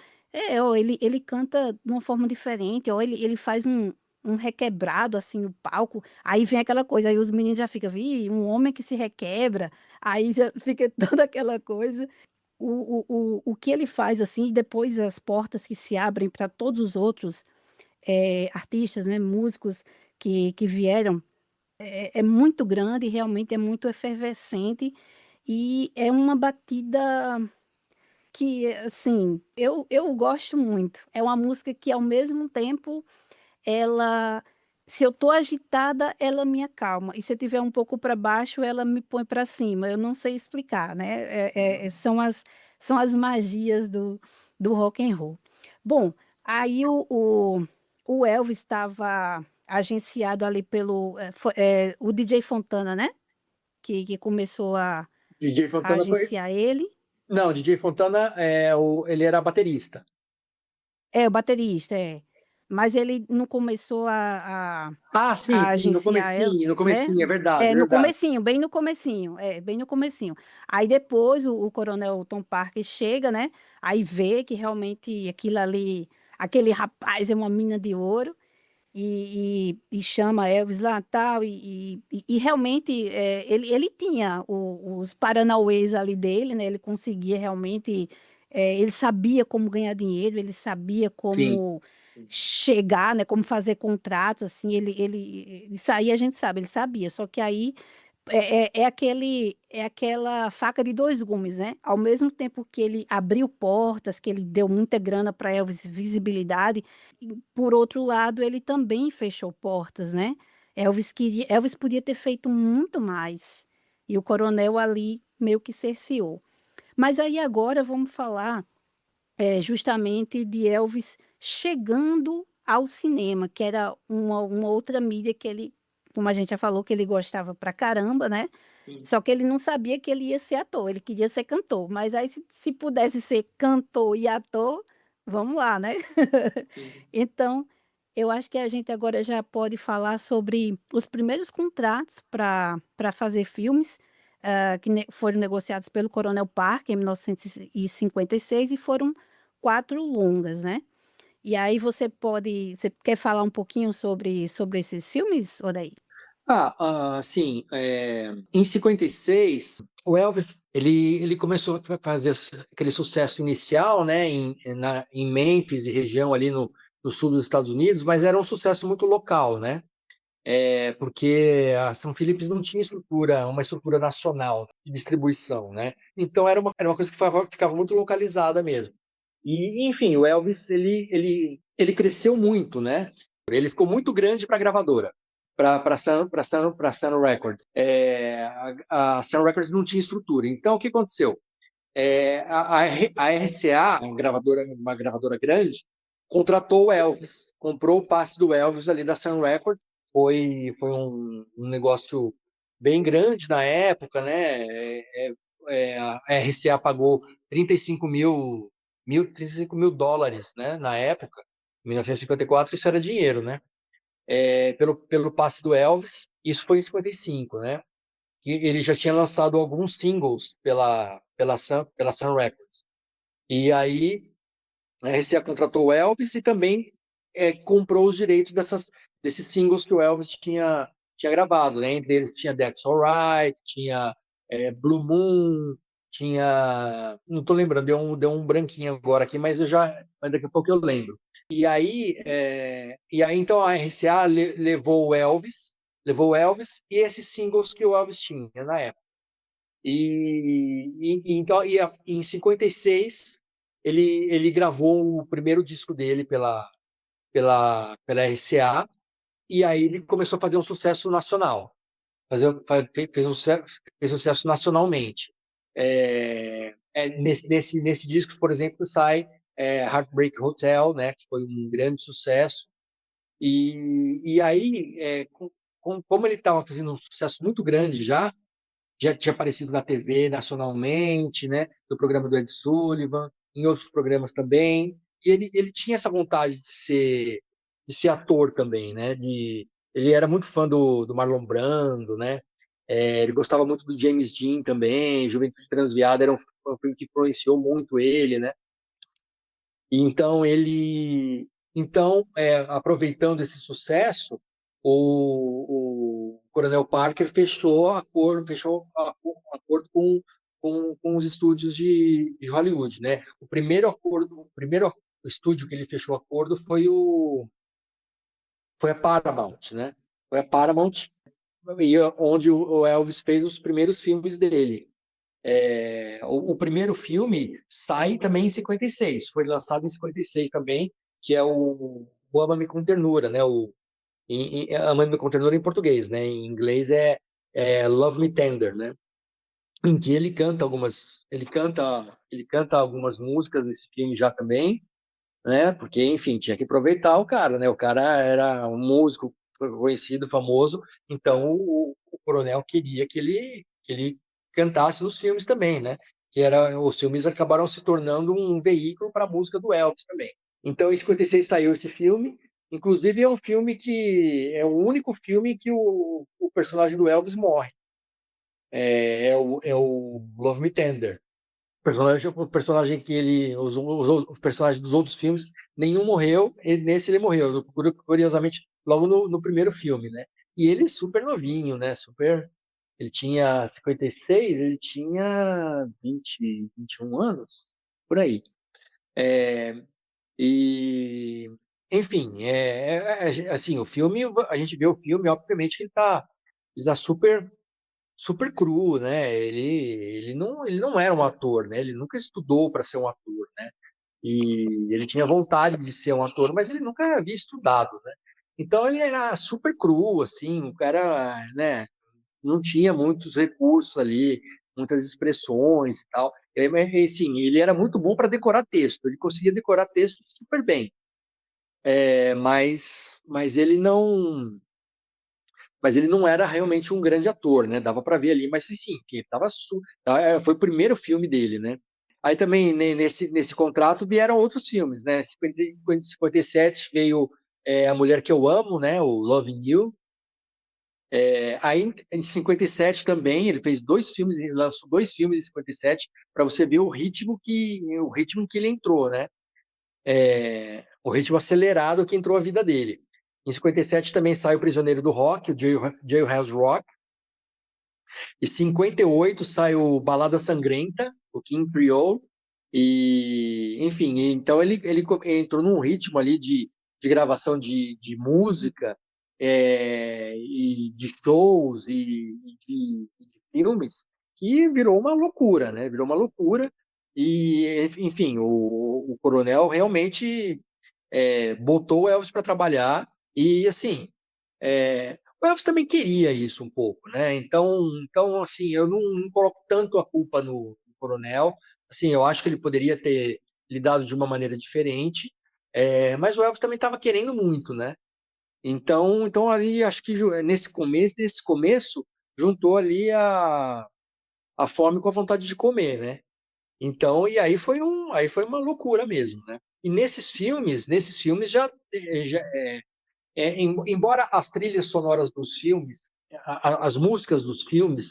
Ó, ele canta de uma forma diferente, ó, ele faz um requebrado assim no palco, aí vem aquela coisa, aí os meninos já ficam, um homem que se requebra, aí já fica toda aquela coisa. O que ele faz assim, e depois as portas que se abrem para todos os outros artistas, né, músicos que vieram, é muito grande, realmente é muito efervescente, e é uma batida que, assim, eu gosto muito. É uma música que, ao mesmo tempo, ela se eu tô agitada, ela me acalma, e se eu tiver um pouco para baixo, ela me põe para cima. Eu não sei explicar, né, são as magias do rock and roll. Bom, aí o Elvis estava agenciado ali pelo o DJ Fontana, né? Que começou DJ a Fontana foi. agenciar ele. Não, DJ Fontana ele era baterista. É, o baterista, é. Mas ele não começou Ah, sim, a sim, agenciar ela, no né? comecinho, é verdade, É, é no verdade. comecinho, bem no comecinho, bem no comecinho. Aí depois o Coronel Tom Parker chega, né? Aí vê que realmente aquilo ali, aquele rapaz é uma mina de ouro e chama Elvis lá tal, e realmente ele tinha os paranauês ali dele, né? Ele conseguia realmente, ele sabia como ganhar dinheiro, ele sabia Sim, como chegar, né? Como fazer contratos, assim, isso aí a gente sabe, ele sabia, só que aí é aquela faca de dois gumes, né? Ao mesmo tempo que ele abriu portas, que ele deu muita grana para Elvis, visibilidade, e, por outro lado, ele também fechou portas, né? Elvis podia ter feito muito mais. E o coronel ali meio que cerceou. Mas aí agora vamos falar justamente de Elvis chegando ao cinema, que era uma outra mídia que ele, como a gente já falou, que ele gostava pra caramba, né? sim, Só que ele não sabia que ele ia ser ator, ele queria ser cantor. Mas aí, se pudesse ser cantor e ator, vamos lá, né? sim. Então, eu acho que a gente agora já pode falar sobre os primeiros contratos para fazer filmes, foram negociados pelo Coronel Parker em 1956 e foram 4 longas, né? E aí você quer falar um pouquinho sobre esses filmes, Odaí? Sim. Em 56, o Elvis ele começou a fazer aquele sucesso inicial, né, em Memphis e região ali no sul dos Estados Unidos, mas era um sucesso muito local, né? Porque a São Felipe não tinha uma estrutura nacional de distribuição, né? Então era uma coisa que ficava muito localizada mesmo. E, enfim, o Elvis ele cresceu muito, né? Ele ficou muito grande para a gravadora, para Sun Records. A Sun Records não tinha estrutura. Então, o que aconteceu? A RCA, uma gravadora grande, contratou o Elvis, comprou o passe do Elvis ali da Sun Records. Foi um negócio bem grande na época, né? A RCA pagou 35 mil dólares, né? Na época, em 1954, isso era dinheiro, né? Pelo passe do Elvis. Isso foi em 55, né? E ele já tinha lançado alguns singles pela Sun Records. E aí a RCA contratou o Elvis e também comprou os direitos desses singles que o Elvis tinha gravado, né? Entre eles tinha That's Alright, tinha Blue Moon, tinha. Não estou lembrando, deu um branquinho agora aqui, mas daqui a pouco eu lembro. E aí então a RCA levou o Elvis e esses singles que o Elvis tinha na época. Então, em 56, ele gravou o primeiro disco dele pela RCA, e aí ele começou a fazer um sucesso nacional. Fez um sucesso nacionalmente. Nesse disco, por exemplo, sai Heartbreak Hotel, né, que foi um grande sucesso. E aí, como ele estava fazendo um sucesso muito grande já tinha aparecido na TV nacionalmente, né? No programa do Ed Sullivan, em outros programas também. E ele tinha essa vontade de ser ator também, né? Ele era muito fã do Marlon Brando, né? Ele gostava muito do James Dean também. Juventude Transviada era um filme que influenciou muito ele, né? E então, aproveitando esse sucesso, o Coronel Parker fechou acordo com os estúdios de Hollywood, né? O primeiro estúdio que ele fechou acordo foi a Paramount, né? Foi a Paramount, onde o Elvis fez os primeiros filmes dele. O primeiro filme sai também em 56, foi lançado em 56 também, que é o Ama-me com Ternura, né? Ama-me com Ternura em português, né? Em inglês é Love Me Tender, né? Em que ele canta algumas músicas desse filme já também, né? Porque, enfim, tinha que aproveitar o cara, né? O cara era um músico conhecido, famoso, então o coronel queria que ele cantasse nos filmes também, né? Os filmes acabaram se tornando um veículo para a música do Elvis também. Então, em 56 saiu esse filme. Inclusive, é um filme que é o único filme que o personagem do Elvis morre. É o Love Me Tender. O personagem que ele. Os personagens dos outros filmes, nenhum morreu, e nesse ele morreu, curiosamente, logo no primeiro filme, né? E ele super novinho, né? Super. Ele tinha 56, ele tinha 21 anos, por aí. É, e, enfim, assim, o filme, a gente vê o filme, obviamente, que ele tá super super cru, né? Ele não era um ator, né? Ele nunca estudou para ser um ator, né? E ele tinha vontade de ser um ator, mas ele nunca havia estudado, né? Então ele era super cru, assim, o cara, né? Não tinha muitos recursos ali, muitas expressões e tal. Mas, assim, ele era muito bom para decorar texto. Ele conseguia decorar texto super bem. Mas ele não era realmente um grande ator, né? Dava para ver ali, mas sim, que ele foi o primeiro filme dele, né? Aí também nesse contrato vieram outros filmes, né? 57 veio A Mulher que Eu Amo, né? O Loving You. Aí em 57 também ele fez dois filmes, ele lançou dois filmes em 57 para você ver o ritmo que ele entrou, né? O ritmo acelerado que entrou a vida dele. Em 57 também sai O Prisioneiro do Rock, o Jailhouse Rock. Em 58 sai o Balada Sangrenta, o King Creole. E, enfim, então ele entrou num ritmo ali de gravação de música, e de shows e de filmes que virou uma loucura, né? Virou uma loucura. E, enfim, o Coronel realmente botou o Elvis para trabalhar. E, assim, o Elvis também queria isso um pouco, né? Então assim, eu não coloco tanto a culpa no Coronel. Assim, eu acho que ele poderia ter lidado de uma maneira diferente, mas o Elvis também estava querendo muito, né? Então ali, acho que nesse começo, juntou ali a fome com a vontade de comer, né? Então, e aí foi uma loucura mesmo, né? E nesses filmes já embora as trilhas sonoras dos filmes, as músicas dos filmes,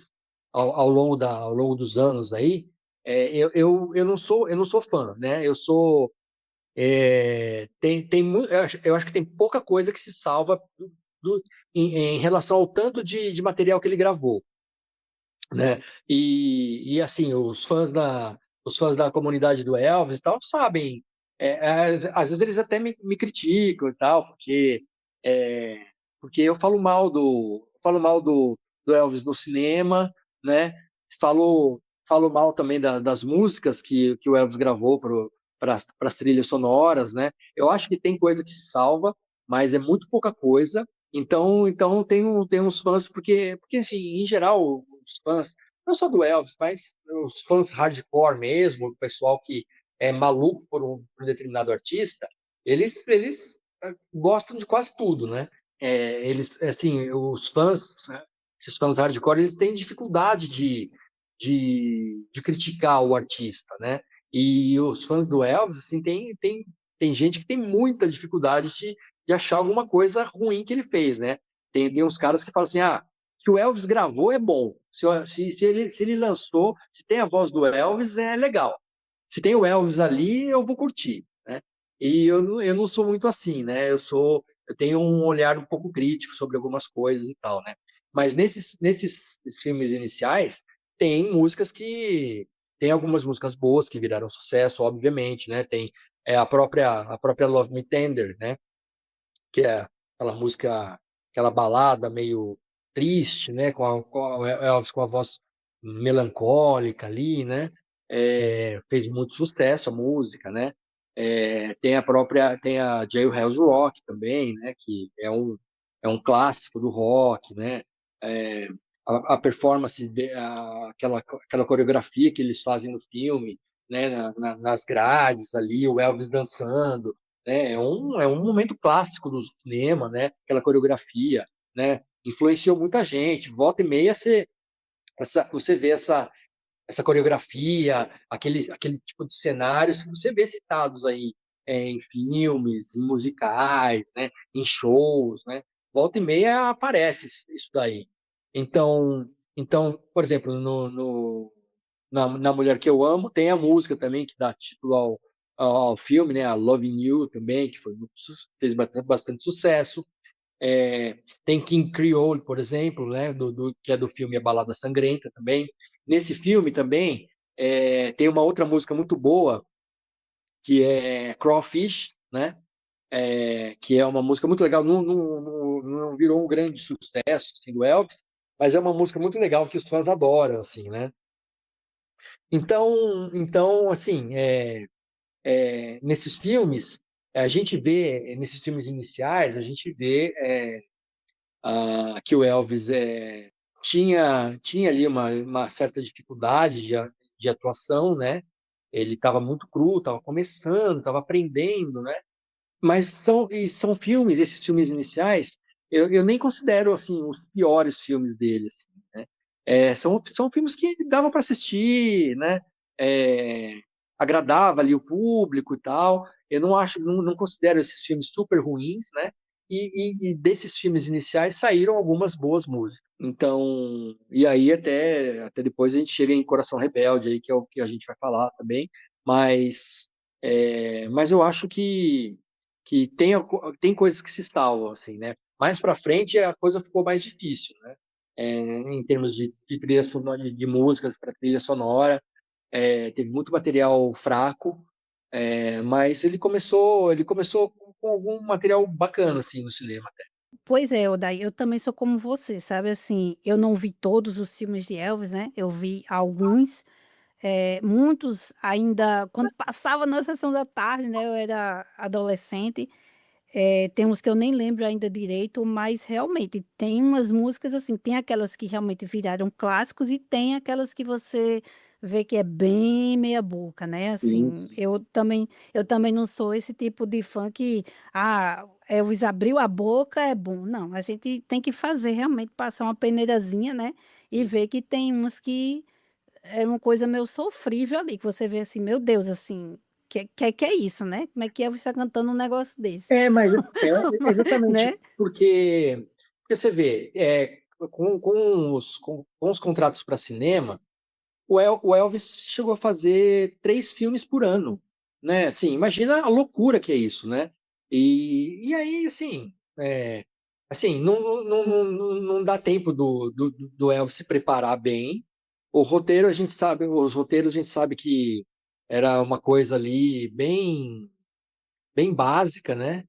ao longo dos anos aí, eu não sou fã, né? Eu acho que tem pouca coisa que se salva em relação ao tanto de material que ele gravou, né? E assim, os fãs da comunidade do Elvis e tal sabem. Às vezes eles até me criticam e tal, é, porque eu falo mal do Elvis no cinema, né? Falo mal também das músicas que o Elvis gravou para as trilhas sonoras, né? Eu acho que tem coisa que se salva, mas é muito pouca coisa. Então tem uns fãs, porque assim, em geral, os fãs, não só do Elvis, mas os fãs hardcore mesmo, o pessoal que é maluco por um determinado artista, eles gostam de quase tudo, né? Assim, os fãs, né, esses fãs hardcore, eles têm dificuldade de criticar o artista, né? E os fãs do Elvis, assim, tem gente que tem muita dificuldade de achar alguma coisa ruim que ele fez, né? Tem uns caras que falam assim, se o Elvis gravou é bom, se ele lançou, se tem a voz do Elvis é legal, se tem o Elvis ali eu vou curtir, né? E eu não sou muito assim, né? Eu tenho um olhar um pouco crítico sobre algumas coisas e tal, né? Mas nesses filmes iniciais tem músicas que tem algumas músicas boas que viraram sucesso, obviamente, né? Tem a própria Love Me Tender, né? Que é aquela música, aquela balada meio triste, né? Com a Elvis com a voz melancólica ali, né? Fez muito sucesso a música, né? Tem a Jailhouse Rock também, né? Que é um clássico do rock, né? É, a performance, aquela coreografia que eles fazem no filme, né? Nas grades ali, o Elvis dançando. né? É um momento clássico do cinema, né? Aquela coreografia, né? Influenciou muita gente. Volta e meia você vê essa coreografia, aquele tipo de cenários que você vê citados aí em filmes, em musicais, né? Em shows, né? Volta e meia aparece isso daí. Então, por exemplo, na Mulher que Eu Amo, tem a música também que dá título ao filme, né? A Loving You também, que fez bastante sucesso. Tem King Creole, por exemplo, né? Que é do filme A Balada Sangrenta também. Nesse filme também tem uma outra música muito boa, que é Crawfish, né? Que é uma música muito legal. Não virou um grande sucesso assim, do Elvis, mas é uma música muito legal que os fãs adoram, assim, né? Então, assim, nesses filmes, nesses filmes iniciais, a gente vê que o Elvis tinha ali uma certa dificuldade de atuação, né? Ele estava muito cru, estava começando, estava aprendendo, né? Mas são filmes, esses filmes iniciais, eu nem considero assim os piores filmes dele, assim, né? São filmes que dava para assistir, né? É, agradava ali o público e tal. Eu não considero esses filmes super ruins, né? E desses filmes iniciais saíram algumas boas músicas. Então, e aí até depois a gente chega em Coração Rebelde aí, que é o que a gente vai falar também. Mas eu acho que tem coisas que se salvam, assim, né? Mais para frente a coisa ficou mais difícil, né? Em termos de trilha sonora, de músicas para trilha sonora, teve muito material fraco, mas ele começou com algum material bacana, assim, no cinema. Pois é, Odaí, eu também sou como você, sabe, assim, eu não vi todos os filmes de Elvis, né, eu vi alguns, muitos ainda quando passava na sessão da tarde, né, eu era adolescente. Tem uns que eu nem lembro ainda direito, mas realmente tem umas músicas assim, tem aquelas que realmente viraram clássicos e tem aquelas que você vê que é bem meia boca, né? Sim, Assim, eu também não sou esse tipo de fã que, Elvis abriu a boca, é bom. Não, a gente tem que fazer realmente passar uma peneirazinha, né? E sim. ver que tem umas que é uma coisa meio sofrível ali, que você vê assim, meu Deus, assim, que é isso, né? Como é que Elvis está cantando um negócio desse? Mas exatamente Né? porque você vê, com os contratos para cinema, o Elvis chegou a fazer 3 filmes por ano, né? Assim, imagina a loucura que é isso, né? E aí, assim, não dá tempo do Elvis se preparar bem. Os roteiros a gente sabe que era uma coisa ali bem básica, né?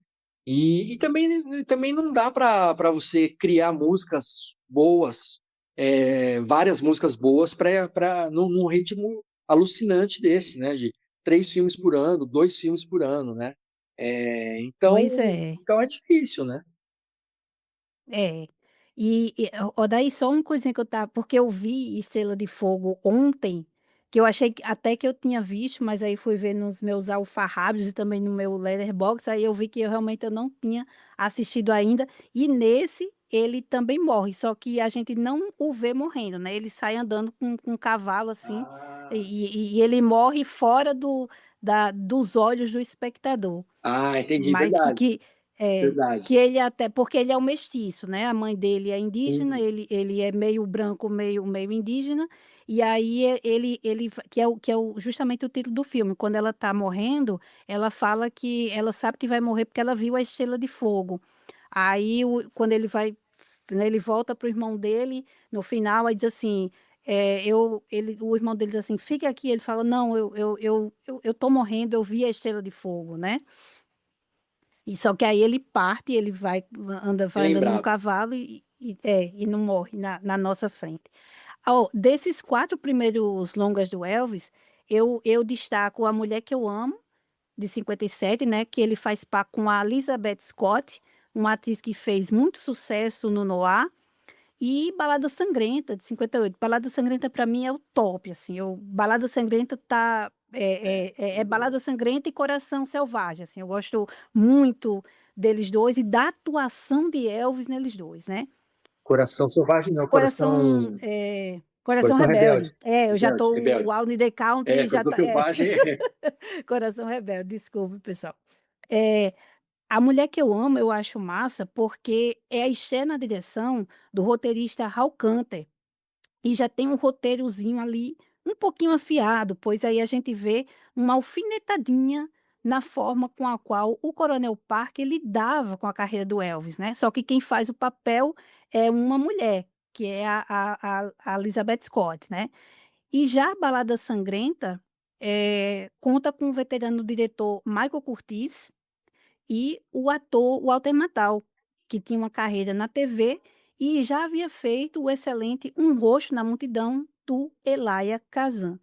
E também não dá para você criar músicas boas, várias músicas boas num ritmo alucinante desse, né? De 3 filmes por ano, 2 filmes por ano, né? É, então, Pois é. então é difícil, né? É. Daí só uma coisinha que eu tava, porque eu vi Estrela de Fogo ontem, que eu achei até que eu tinha visto, mas aí fui ver nos meus alfarrábios e também no meu Letterboxd, aí eu vi que eu não tinha assistido ainda, e nesse ele também morre, só que a gente não o vê morrendo, né? Ele sai andando com um cavalo assim, e ele morre fora dos olhos do espectador. Entendi, Mas que, verdade, que, é, verdade. que ele até, porque ele é um mestiço, né? A mãe dele é indígena, Sim. ele é meio branco, meio indígena, e aí justamente o título do filme. Quando ela tá morrendo, ela fala que ela sabe que vai morrer porque ela viu a estrela de fogo. Aí, quando ele vai, né, ele volta pro irmão dele, no final, aí diz assim. O irmão dele diz assim, fica aqui. Ele fala, não, eu tô morrendo, eu vi a estrela de fogo, né? E só que aí ele parte, ele Bem vai andando no lembrado. cavalo e não morre na nossa frente. Desses 4 primeiros longas do Elvis, eu destaco A Mulher que Eu Amo, de 57, né? Que ele faz par com a Elizabeth Scott, uma atriz que fez muito sucesso no noir. E Balada Sangrenta, de 58. Balada Sangrenta, pra mim, é o top, assim. Balada Sangrenta tá É Balada Sangrenta e Coração Selvagem, assim, eu gosto muito deles dois e da atuação de Elvis neles dois, né? Coração Selvagem, não, Coração, Coração, Coração Coração Rebelde. Rebelde. Eu já Rebelde, tô, o Rebelde. Out in the Country já Coração tá, Selvagem. Coração Rebelde, desculpe, pessoal. É, A Mulher que Eu Amo, eu acho massa, porque é a estreia na direção do roteirista Hal Kanter. E já tem um roteirozinho ali um pouquinho afiado, pois aí a gente vê uma alfinetadinha na forma com a qual o Coronel Parker lidava com a carreira do Elvis, né? Só que quem faz o papel é uma mulher, que é a Elizabeth Scott, né? E já a Balada Sangrenta conta com o veterano diretor Michael Curtiz, e o ator Walter Matthau, que tinha uma carreira na TV e já havia feito o excelente Um Rosto na Multidão, do Elia Kazan.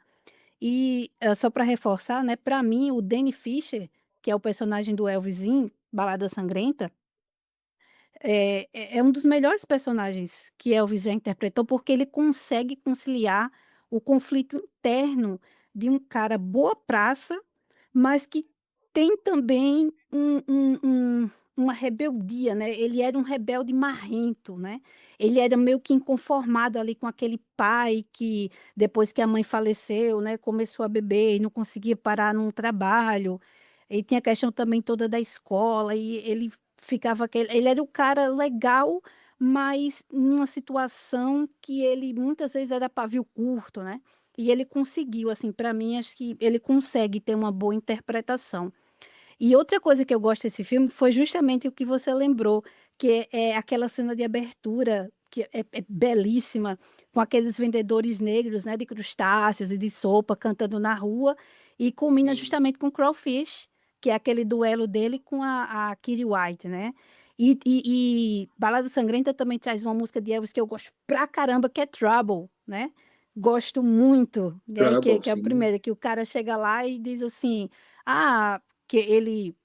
E só para reforçar, né, para mim, o Danny Fisher, que é o personagem do Elvis em Balada Sangrenta, é um dos melhores personagens que Elvis já interpretou, porque ele consegue conciliar o conflito interno de um cara boa praça, mas que tem também uma rebeldia, né? Ele era um rebelde marrento, né? Ele era meio que inconformado ali com aquele pai que, depois que a mãe faleceu, né, começou a beber e não conseguia parar num trabalho. E tinha a questão também toda da escola, e ele ficava aquele. Ele era o cara legal, mas numa situação que ele muitas vezes era pavio curto, né? E ele conseguiu, assim, para mim, acho que ele consegue ter uma boa interpretação. E outra coisa que eu gosto desse filme foi justamente o que você lembrou, que é aquela cena de abertura, que é belíssima, com aqueles vendedores negros, né, de crustáceos e de sopa cantando na rua, e culmina Sim. justamente com Crawfish, que é aquele duelo dele com a Kitty White, né? E Balada Sangrenta também traz uma música de Elvis que eu gosto pra caramba, que é Trouble, né? Gosto muito, né? Trouble, Que é a sim. primeira, que o cara chega lá e diz assim: ah, que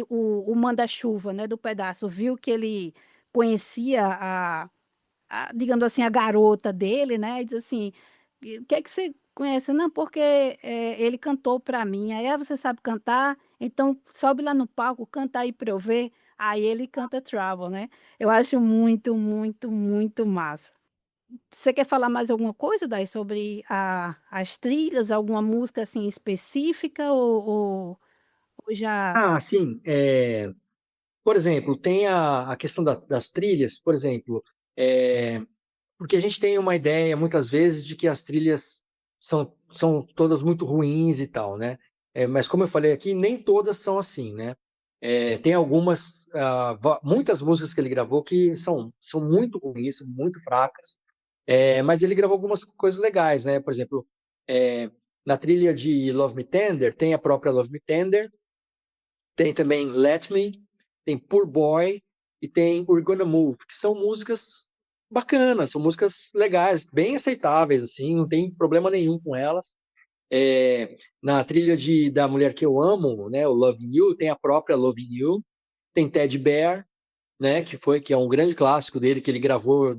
o manda-chuva, né, do pedaço, viu que ele conhecia digamos assim, a garota dele, né, e diz assim, o que é que você conhece? Não, porque ele cantou para mim. Aí, você sabe cantar? Então sobe lá no palco, canta aí para eu ver. Aí ele canta Trouble, né? Eu acho muito, muito, muito massa. Você quer falar mais alguma coisa, Dai, sobre as trilhas, alguma música assim específica ou já... Ah, sim. Por exemplo, tem a questão das trilhas, por exemplo, porque a gente tem uma ideia, muitas vezes, de que as trilhas são todas muito ruins e tal, né? Mas como eu falei aqui, nem todas são assim, né? Tem algumas, muitas músicas que ele gravou que são muito ruins, são muito fracas, mas ele gravou algumas coisas legais, né? Por exemplo, é, na trilha de Love Me Tender, tem a própria Love Me Tender, tem também Let Me, tem Poor Boy e tem We're Gonna Move, que são músicas bacanas, são músicas legais, bem aceitáveis, assim, não tem problema nenhum com elas. Na trilha da Mulher que Eu Amo, né, o Loving You, tem a própria Loving You, tem Teddy Bear, né, que é um grande clássico dele, que ele gravou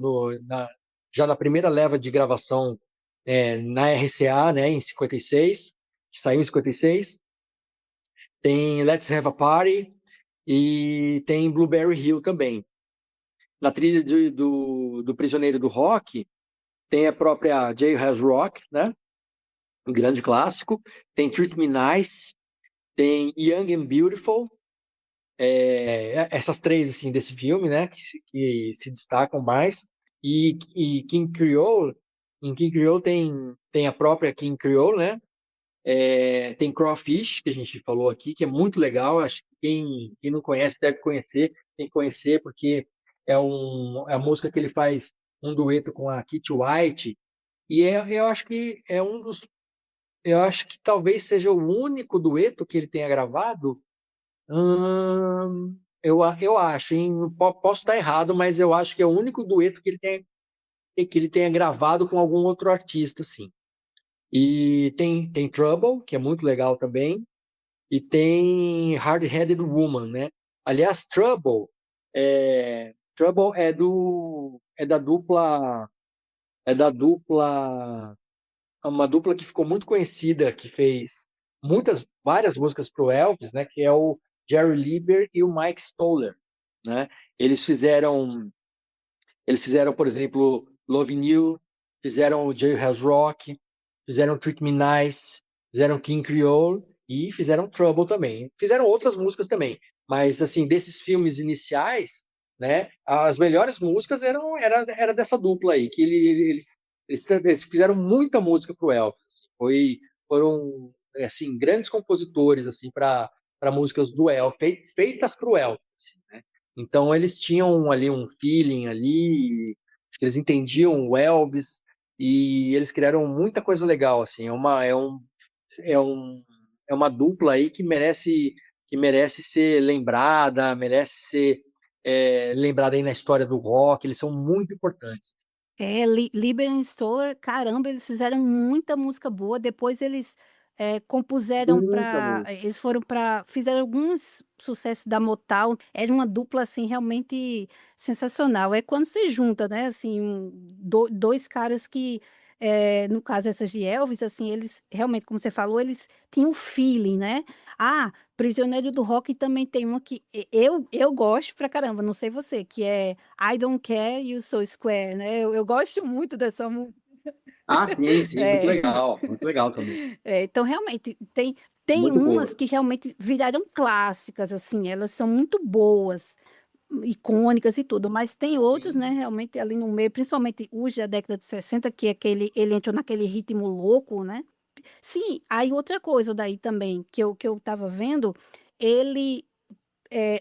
já na primeira leva de gravação na RCA, né, em 56, que saiu em 56. Tem Let's Have a Party, e tem Blueberry Hill também. Na trilha do Prisioneiro do Rock, tem a própria Jailhouse Rock, né? Um grande clássico. Tem Treat Me Nice, tem Young and Beautiful. Essas três, assim, desse filme, né? Que se destacam mais. E King Creole, em King Creole tem a própria King Creole, né? Tem Crawfish, que a gente falou aqui, que é muito legal. Acho que quem não conhece deve conhecer, tem que conhecer, porque é a música que ele faz um dueto com a Kitty White. E eu acho que eu acho que talvez seja o único dueto que ele tenha gravado. Eu acho, hein? Posso estar errado, mas eu acho que é o único dueto que ele tenha gravado com algum outro artista, assim. E tem Trouble, que é muito legal também. E tem Hard-Headed Woman, né? Aliás, Trouble é da dupla uma dupla que ficou muito conhecida, que fez várias músicas para o Elvis, né? Que é o Jerry Lieber e o Mike Stoller, né? Eles fizeram, eles fizeram, por exemplo, Loving You, fizeram o Jailhouse Rock, fizeram Treat Me Nice, fizeram King Creole e fizeram Trouble também. Fizeram outras músicas também, mas assim, desses filmes iniciais, né, as melhores músicas era dessa dupla aí, que eles fizeram muita música pro Elvis. Assim. Foram assim, grandes compositores assim para músicas do Elvis, feitas pro Elvis, assim, né? Então eles tinham ali um feeling ali, eles entendiam o Elvis e eles criaram muita coisa legal, assim. É um, é uma dupla aí que merece ser lembrada, merece ser lembrada aí na história do rock. Eles são muito importantes. Lieber e Stoller, caramba, eles fizeram muita música boa, depois eles, compuseram Muita para, música. eles foram para, fizeram alguns sucessos da Motown, era uma dupla, assim, realmente sensacional. É quando se junta, né, assim, 2 caras que, no caso essas de Elvis, assim, eles realmente, como você falou, eles tinham o feeling, né. Ah, Prisioneiro do Rock também tem uma que eu gosto pra caramba, não sei você, que é I Don't Care, You So Square, né, eu gosto muito dessa mu Ah, sim, sim, é, muito legal também. então realmente tem Muito umas boa. que realmente viraram clássicas, assim, elas são muito boas, icônicas e tudo, mas tem outros, né, Sim. realmente ali no meio, principalmente os da década de 60 que é aquele ele entrou naquele ritmo louco, né. Sim, aí outra coisa daí também que eu estava vendo, ele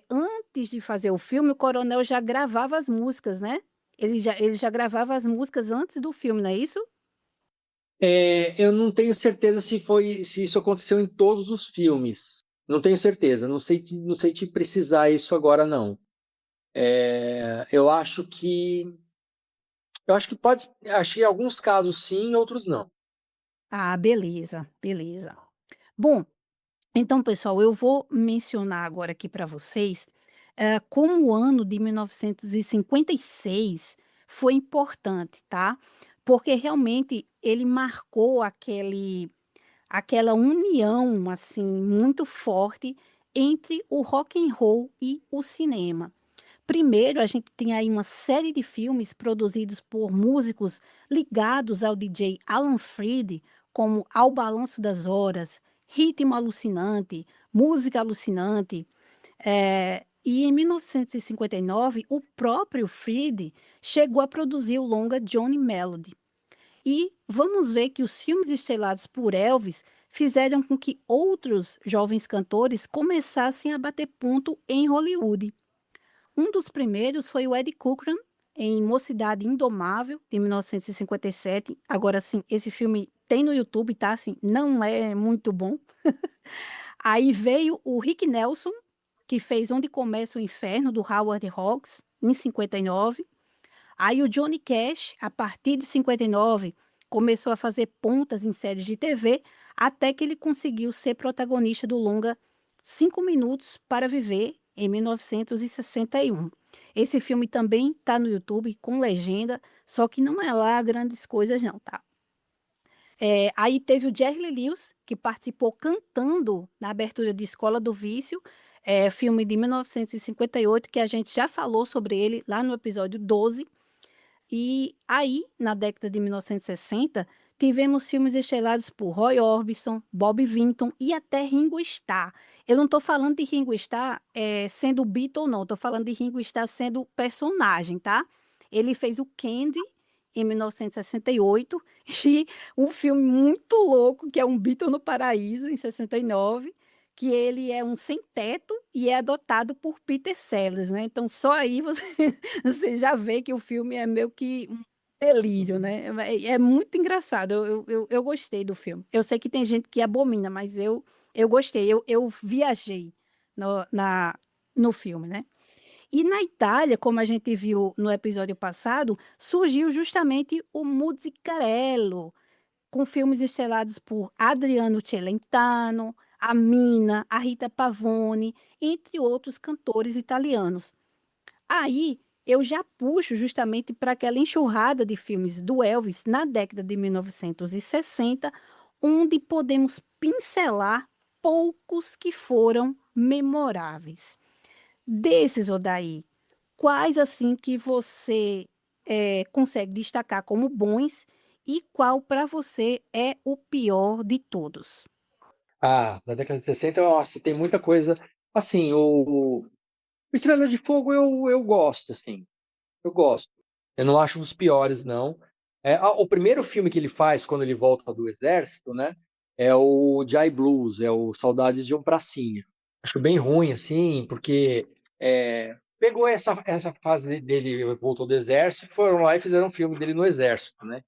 antes de fazer o filme, o Coronel já gravava as músicas, né. Ele já gravava as músicas antes do filme, não é isso? Eu não tenho certeza se isso aconteceu em todos os filmes. Não tenho certeza. Não sei te precisar isso agora, não. Eu acho que pode. Achei alguns casos sim, outros não. Ah, beleza, beleza. Bom, então pessoal, eu vou mencionar agora aqui para vocês, como o ano de 1956 foi importante, tá. Porque realmente ele marcou aquela união, assim, muito forte entre o rock and roll e o cinema. Primeiro, a gente tem aí uma série de filmes produzidos por músicos ligados ao DJ Alan Freed, como Ao Balanço das Horas, Ritmo Alucinante, Música Alucinante. E em 1959, o próprio Freed chegou a produzir o longa Johnny Melody. E vamos ver que os filmes estrelados por Elvis fizeram com que outros jovens cantores começassem a bater ponto em Hollywood. Um dos primeiros foi o Eddie Cochran, em Mocidade Indomável, de 1957. Agora, sim, esse filme tem no YouTube, tá? Assim, não é muito bom. Aí veio o Rick Nelson, que fez Onde Começa o Inferno, do Howard Hawks, em 59. Aí o Johnny Cash, a partir de 59, começou a fazer pontas em séries de TV, até que ele conseguiu ser protagonista do longa 5 Minutos para Viver, em 1961. Esse filme também está no YouTube com legenda, só que não é lá grandes coisas não, tá? Aí teve o Jerry Lee Lewis, que participou cantando na abertura de Escola do Vício, filme de 1958, que a gente já falou sobre ele lá no episódio 12. E aí, na década de 1960, tivemos filmes estrelados por Roy Orbison, Bob Vinton e até Ringo Starr. Eu não estou falando de Ringo Starr sendo Beatle, não. Estou falando de Ringo Starr sendo personagem, tá? Ele fez o Candy em 1968 e um filme muito louco que é um Beatle no Paraíso em 69, que ele é um sem-teto e é adotado por Peter Sellers, né? Então só aí você você já vê que o filme é meio que um delírio, né. É muito engraçado, eu gostei do filme. Eu sei que tem gente que abomina, mas eu gostei, eu viajei no filme, né. E na Itália, como a gente viu no episódio passado, surgiu justamente o Musicarello, com filmes estrelados por Adriano Celentano, a Mina, a Rita Pavone, entre outros cantores italianos. Aí eu já puxo justamente para aquela enxurrada de filmes do Elvis na década de 1960, onde podemos pincelar poucos que foram memoráveis. Desses, Odaí, quais assim que você consegue destacar como bons e qual para você é o pior de todos? Ah, na década de 60, nossa, tem muita coisa. Assim, o Estrela de Fogo eu gosto, assim. Eu gosto. Eu não acho os piores, não. O primeiro filme que ele faz quando ele volta do exército, né? É o Jai Blues, é o Saudades de um Pracinha. Acho bem ruim, assim, porque pegou essa fase dele, ele voltou do exército, foram lá e fizeram um filme dele no exército, né?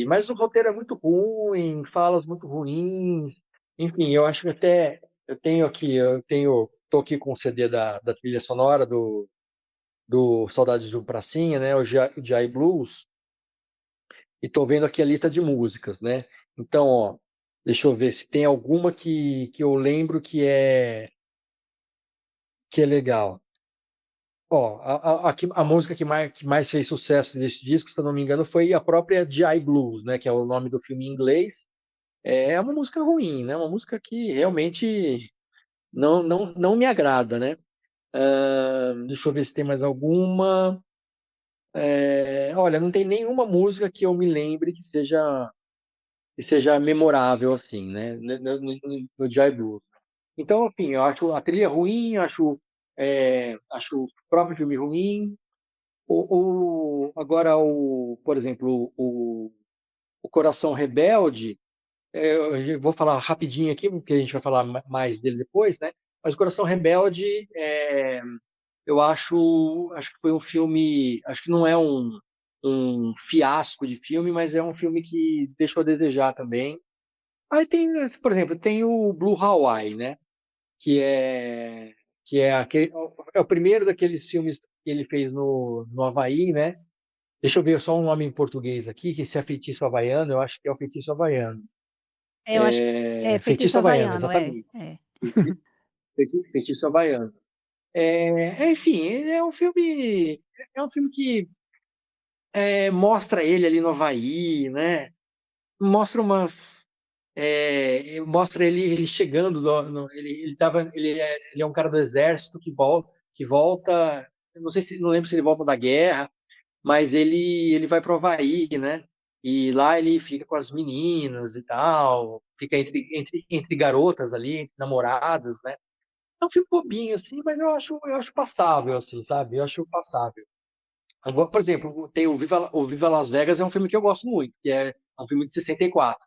Mas o roteiro é muito ruim, falas muito ruins. Enfim, eu acho que até tô aqui com o CD da trilha sonora do Saudades de um Pracinha, né? O Jai Blues, e tô vendo aqui a lista de músicas, né? Então, ó, deixa eu ver se tem alguma que eu lembro que é legal. Ó, a música que mais fez sucesso desse disco, se eu não me engano, foi a própria Jai Blues, né? Que é o nome do filme em inglês. É uma música ruim, né? Uma música que realmente não me agrada, né? Deixa eu ver se tem mais alguma. Olha, não tem nenhuma música que eu me lembre que seja memorável assim, né? No Jai Blues. Então, enfim, eu acho a trilha ruim, acho o próprio filme ruim. Agora, por exemplo, o Coração Rebelde, eu vou falar rapidinho aqui, porque a gente vai falar mais dele depois, né? Mas o Coração Rebelde, eu acho que foi um filme, acho que não é um fiasco de filme, mas é um filme que deixou a desejar também. Aí tem, por exemplo, tem o Blue Hawaii, né? Que é é o primeiro daqueles filmes que ele fez no Havaí, né? Deixa eu ver só um nome em português aqui, que se é Feitiço Havaiano, eu acho que é o Feitiço Havaiano. Eu acho que é Feitiço Feitiço Havaiano, Havaiano, exatamente. é. Feitiço Havaiano. Enfim, é um filme que mostra ele ali no Havaí, né? Mostra umas mostra ele chegando ele é um cara do exército que volta, eu não lembro se ele volta da guerra, mas ele vai pro Havaí, né? E lá ele fica com as meninas e tal, fica entre garotas ali, entre namoradas, né? É um filme bobinho assim, mas eu acho passável assim, sabe? Eu acho passável. Agora, por exemplo, tem o Viva Las Vegas, é um filme que eu gosto muito, que é um filme de 64,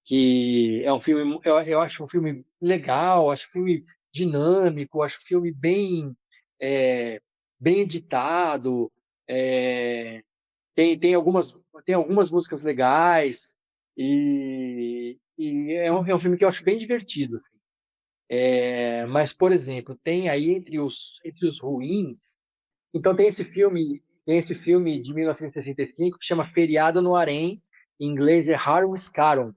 que é um filme, eu acho um filme legal, acho um filme dinâmico, acho um filme é, bem editado, é, tem algumas músicas legais, e é um filme que eu acho bem divertido, assim. Mas, por exemplo, tem aí entre os ruins, então tem esse filme de 1965 que chama Feriado no Harém, em inglês é Harum Scarum.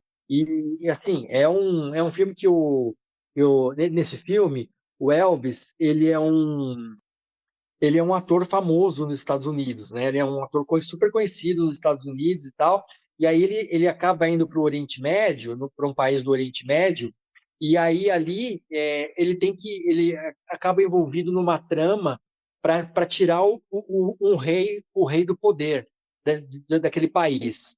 Assim, é um filme nesse filme, o Elvis, ele é um ator famoso nos Estados Unidos, né? Ele é um ator super conhecido nos Estados Unidos e tal. E aí ele acaba indo para o Oriente Médio, para um país do Oriente Médio, e aí ali ele acaba envolvido numa trama para tirar o rei do poder daquele país.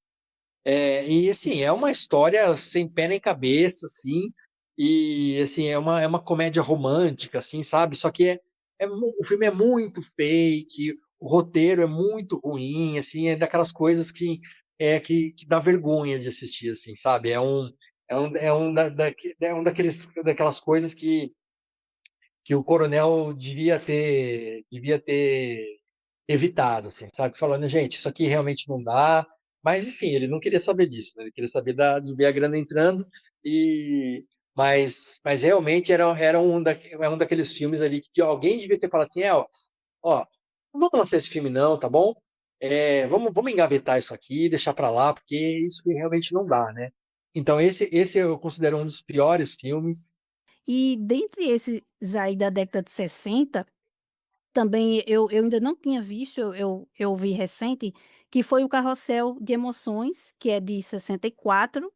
E assim, é uma história sem pé nem cabeça, assim, e assim, é uma comédia romântica, assim, sabe? Só que o filme é muito fake, o roteiro é muito ruim, assim, é daquelas coisas que dá vergonha de assistir, assim, sabe? Daquelas coisas que o coronel devia ter evitado, assim, sabe? Falando, gente, isso aqui realmente não dá. Mas, enfim, ele não queria saber disso, né? Ele queria saber de ver a grana entrando. E, mas realmente era um daqueles filmes ali que alguém devia ter falado assim, ó, não vamos lançar esse filme não, tá bom? Vamos engavetar isso aqui, deixar pra lá, porque isso realmente não dá, né? Então, esse eu considero um dos piores filmes. E dentre esses aí da década de 60, também eu ainda não tinha visto, eu vi recente, que foi o Carrossel de Emoções, que é de 64.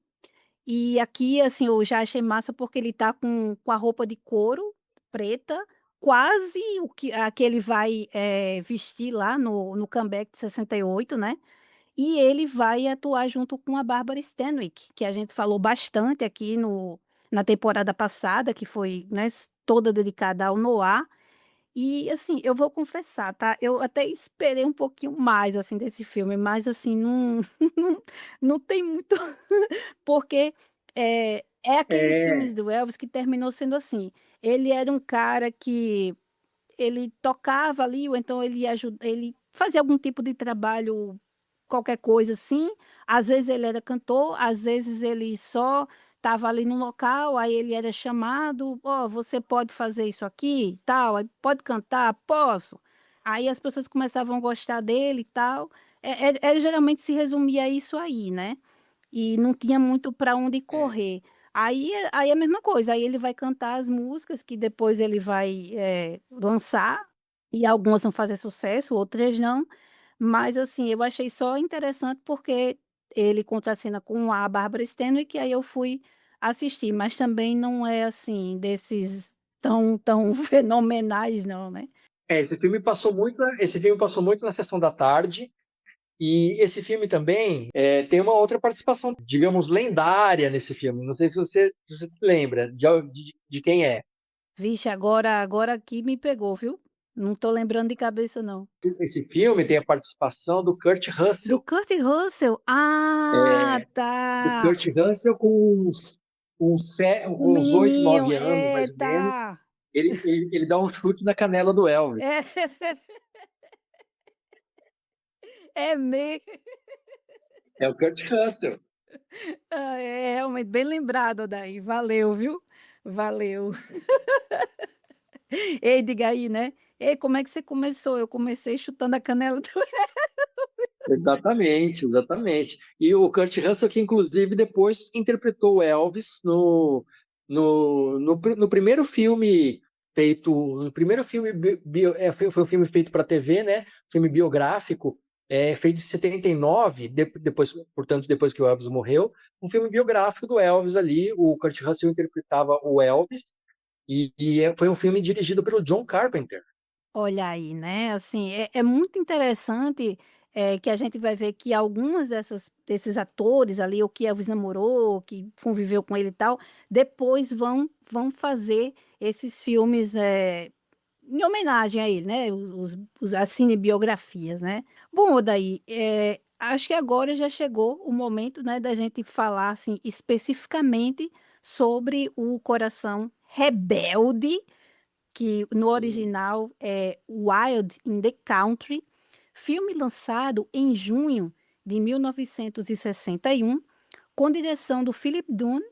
E aqui, assim, eu já achei massa porque ele tá com a roupa de couro preta, quase o que a que ele vai, vestir lá no comeback de 68, né. E ele vai atuar junto com a Bárbara Stanwyck, que a gente falou bastante aqui na temporada passada, que foi, né, toda dedicada ao Noah. E, assim, eu vou confessar, tá, eu até esperei um pouquinho mais, assim, desse filme, mas, assim, não não não tem muito porque, é aqueles filmes É, do Elvis que terminou sendo assim, ele era um cara que ele tocava ali ou então ele fazia algum tipo de trabalho, qualquer coisa assim, às vezes ele era cantor, às vezes ele só estava ali no local, aí ele era chamado: "Ó, você pode fazer isso aqui, tal, aí pode cantar?", "Posso". Aí as pessoas começavam a gostar dele e tal, geralmente se resumia a isso aí, né. E não tinha muito para onde é, correr. Aí é a mesma coisa, aí ele vai cantar as músicas que depois ele vai, lançar, e algumas vão fazer sucesso, outras não, mas assim, eu achei só interessante porque ele contracena com a Bárbara Stanwyck, aí eu fui assistir, mas também não é assim, desses tão fenomenais não, né. esse filme passou muito na sessão da tarde. E esse filme também tem uma outra participação, digamos, lendária nesse filme. Não sei se você lembra de quem é. Vixe, agora aqui me pegou, viu. Não tô lembrando de cabeça não. Esse filme tem a participação do Kurt Do Russell. Kurt Russell? Ah, É, do tá. Kurt Russell O com uns 8, menininho, 9 anos, é, mais ou menos. tá. Ele dá um chute na canela do É, Elvis. é mesmo. É o Kurt Russell. Ah, é realmente bem lembrado daí, valeu, viu. Valeu. Ei, diga aí, né. Ei, como é que você começou? Eu comecei chutando a canela do Exatamente, exatamente. E o Kurt Russell, que inclusive depois interpretou o Elvis no primeiro filme no primeiro filme foi um filme feito para TV, né? Filme biográfico, feito em 79, depois, portanto, depois que o Elvis morreu, um filme biográfico do Elvis ali. O Kurt Russell interpretava o Elvis foi um filme dirigido pelo John Carpenter. Olha aí, né, assim, é muito interessante, que a gente vai ver que algumas desses atores ali, ou que Elvis namorou, que conviveu com ele e tal, depois vão fazer esses filmes, em homenagem a ele, né, as cinebiografias, né. Bom, daí, acho que agora já chegou o momento, né, da gente falar, assim, especificamente sobre o Coração Rebelde, que no original é Wild in the Country, filme lançado em junho de 1961, com direção do Philip Dunne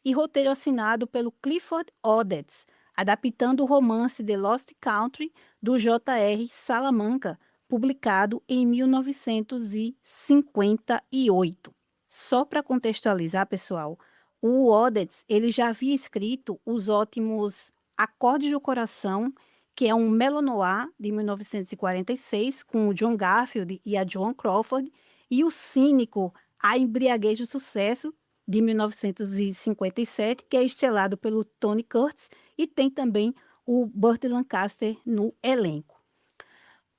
e roteiro assinado pelo Clifford Odets, adaptando o romance The Lost Country do J.R. Salamanca, publicado em 1958. Só para contextualizar, pessoal, o Odets ele já havia escrito os ótimos Acordes do Coração, que é um melonoir de 1946, com o John Garfield e a Joan Crawford, e o cínico A Embriaguez do Sucesso, de 1957, que é estrelado pelo Tony Curtis, e tem também o Burt Lancaster no elenco.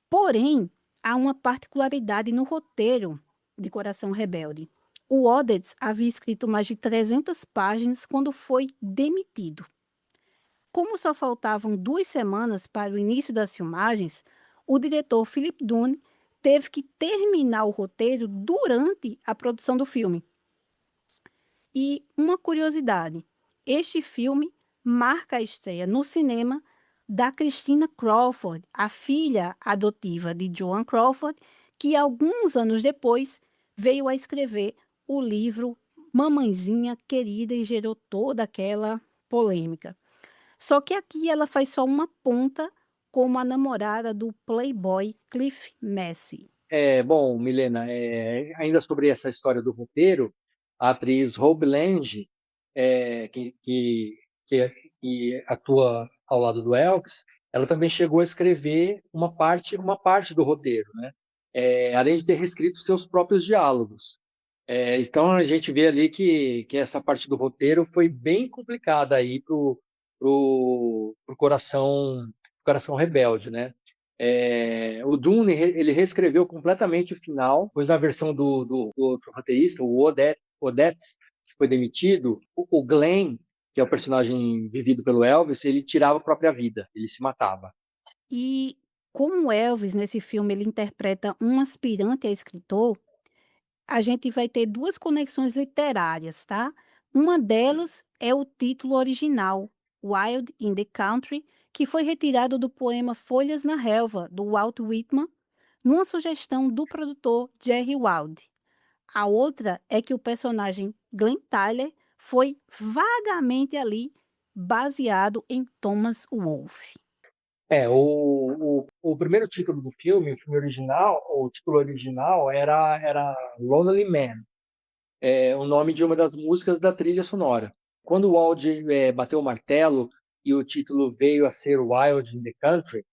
Porém, há uma particularidade no roteiro de Coração Rebelde. O Odets havia escrito mais de 300 páginas quando foi demitido. Como só faltavam 2 semanas para o início das filmagens, o diretor Philip Dunne teve que terminar o roteiro durante a produção do filme. E uma curiosidade: este filme marca a estreia no cinema da Christina Crawford, a filha adotiva de Joan Crawford, que alguns anos depois veio a escrever o livro Mamãezinha Querida e gerou toda aquela polêmica. Só que aqui ela faz só uma ponta como a namorada do playboy Cliff Messi. Bom, Milena, ainda sobre essa história do roteiro, a atriz Hope Lange, é, que, que, que, que atua ao lado do Elvis, ela também chegou a escrever uma parte do roteiro, né? Além de ter reescrito seus próprios diálogos. Então a gente vê ali que essa parte do roteiro foi bem complicada aí pro Coração Rebelde, né? O Dune ele reescreveu completamente o final, pois na versão do outro roteirista, o Odette, que foi demitido, o Glenn, que é o personagem vivido pelo Elvis, ele tirava a própria vida, ele se matava. E como Elvis, nesse filme, ele interpreta um aspirante a escritor, a gente vai ter 2 conexões literárias, tá. Uma delas é o título original, Wild in the Country, que foi retirado do poema Folhas na Relva, do Walt Whitman, numa sugestão do produtor Jerry Wilde. A outra é que o personagem Glenn Tyler foi vagamente ali baseado em Thomas Wolfe. O primeiro título do filme, o filme original, o título original era Lonely Man, o nome de uma das músicas da trilha sonora. Quando o Wald bateu o martelo e o título veio a ser Wild in the Country,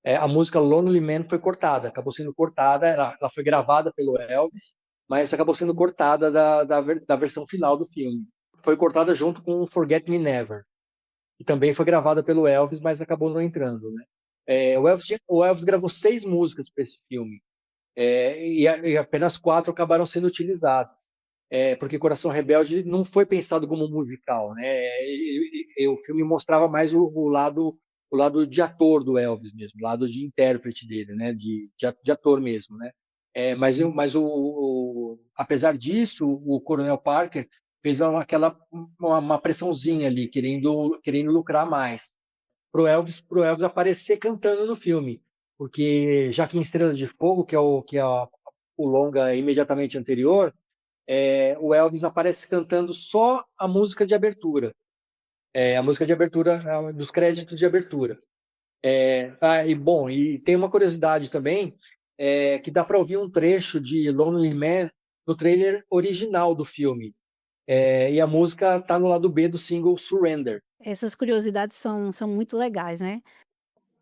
a música Lonely Man foi cortada, acabou sendo cortada, ela foi gravada pelo Elvis, mas acabou sendo cortada da versão final do filme. Foi cortada junto com Forget Me Never, que também foi gravada pelo Elvis, mas acabou não entrando, né? O Elvis gravou 6 músicas para esse filme, e apenas 4 acabaram sendo utilizadas, porque Coração Rebelde não foi pensado como um musical, né? O filme mostrava mais o lado de ator do Elvis mesmo, o lado de intérprete dele, né? De ator mesmo, né? Apesar disso, o Coronel Parker fez uma pressãozinha ali, querendo lucrar mais pro Elvis aparecer cantando no filme, porque já que em Estrela de Fogo, o longa imediatamente anterior, o Elvis aparece cantando só a música de abertura, a música de abertura, dos créditos de abertura. E tem uma curiosidade também, que dá para ouvir um trecho de Lonely Man no trailer original do filme, e a música tá no lado B do single Surrender. Essas curiosidades são muito legais, né.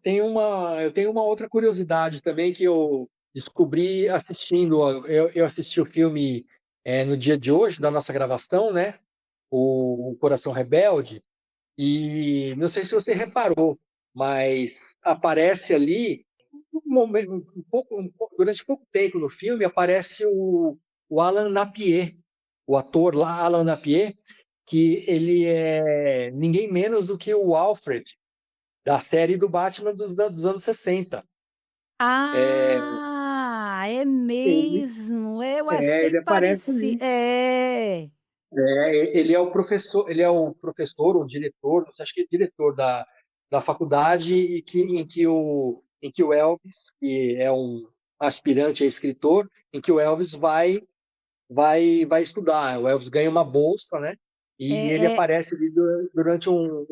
Eu tenho uma outra curiosidade também que eu descobri assistindo. Eu assisti o filme no dia de hoje, da nossa gravação, né? O Coração Rebelde. E não sei se você reparou, mas aparece ali, durante pouco tempo no filme, aparece o Alan Napier, o ator lá, Alan Napier, que ele é ninguém menos do que o Alfred da série do Batman dos anos 60. É Ele, mesmo, eu achei ele aparece ali. É. Ele é o professor, o diretor, acho que é diretor da faculdade em que o Elvis, que é um aspirante a escritor, em que o Elvis vai estudar. O Elvis ganha uma bolsa, né? E ele É é aparece ali durante um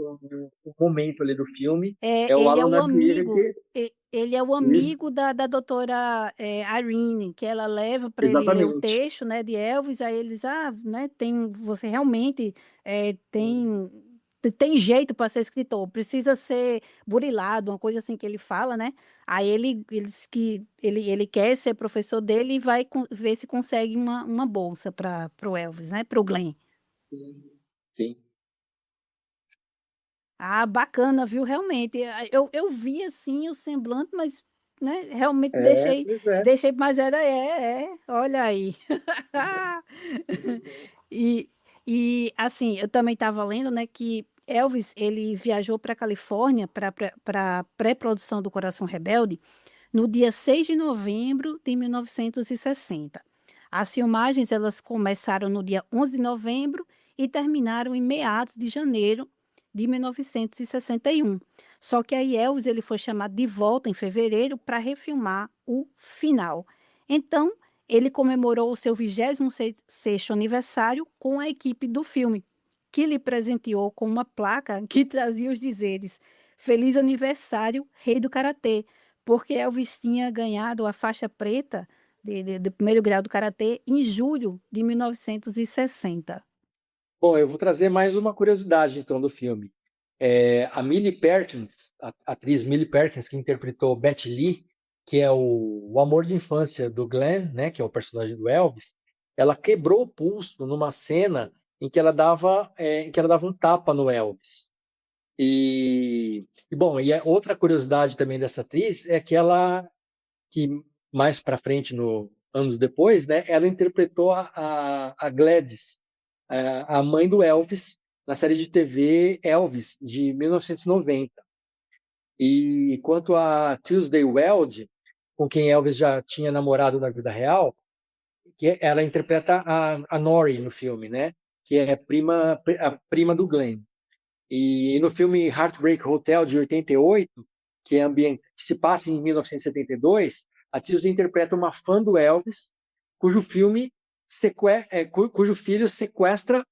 momento ali do filme. é, É o ele é Alan o Napier amigo que... ele é o Isso, amigo da doutora, Irene, que ela leva para ele ler o exatamente. texto, né, de Elvis, aí eles: "Ah, né, você realmente, tem jeito para ser escritor, precisa ser burilado", uma coisa assim que ele fala, né. Aí ele quer ser professor dele e vai ver se consegue uma bolsa para o Elvis, né, para o Glenn. Sim. Ah, bacana, viu, realmente. Eu vi, assim, o semblante, mas, né, realmente Pois é. deixei mas olha aí. E assim, eu também estava lendo, né, que Elvis, ele viajou para Califórnia para pré-produção do Coração Rebelde no dia 6 de novembro de 1960. As filmagens, elas começaram no dia 11 de novembro e terminaram em meados de janeiro de 1961. Só que aí Elvis ele foi chamado de volta em fevereiro para refilmar o final. Então, ele comemorou o seu 26º aniversário com a equipe do filme, que lhe presenteou com uma placa que trazia os dizeres: "Feliz aniversário, rei do karatê", porque Elvis tinha ganhado a faixa preta do primeiro grau do karatê em julho de 1960. Bom, eu vou trazer mais uma curiosidade, então, do filme. A Millie Perkins, a atriz Millie Perkins, que interpretou Betty Lee, que é o amor de infância do Glenn, né, que é o personagem do Elvis, ela quebrou o pulso numa cena em que ela dava um tapa no Elvis. Bom, outra curiosidade também dessa atriz é que mais para frente, anos depois, né, ela interpretou a Gladys, a mãe do Elvis, na série de TV Elvis, de 1990. E quanto a Tuesday Weld, com quem Elvis já tinha namorado na vida real, ela interpreta a Nori no filme, né? Que é a prima do Glenn. E no filme Heartbreak Hotel, de 88, que se passa em 1972, a Tuesday interpreta uma fã do Elvis, cujo filho sequestra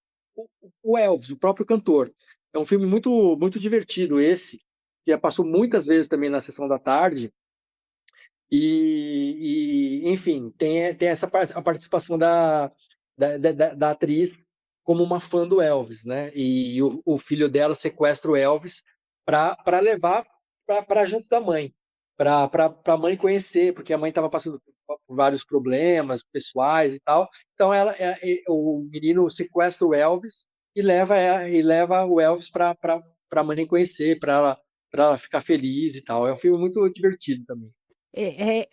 o Elvis, o próprio cantor. É um filme muito, muito divertido esse, que já passou muitas vezes também na sessão da tarde. Enfim, tem a participação da atriz como uma fã do Elvis, né? E o filho dela sequestra o Elvis para levar para junto da mãe, para a mãe conhecer, porque a mãe estava passando por vários problemas pessoais e tal. Então o menino sequestra o Elvis e leva o Elvis para a mãe conhecer, para ela ficar feliz e tal. É um filme muito divertido também.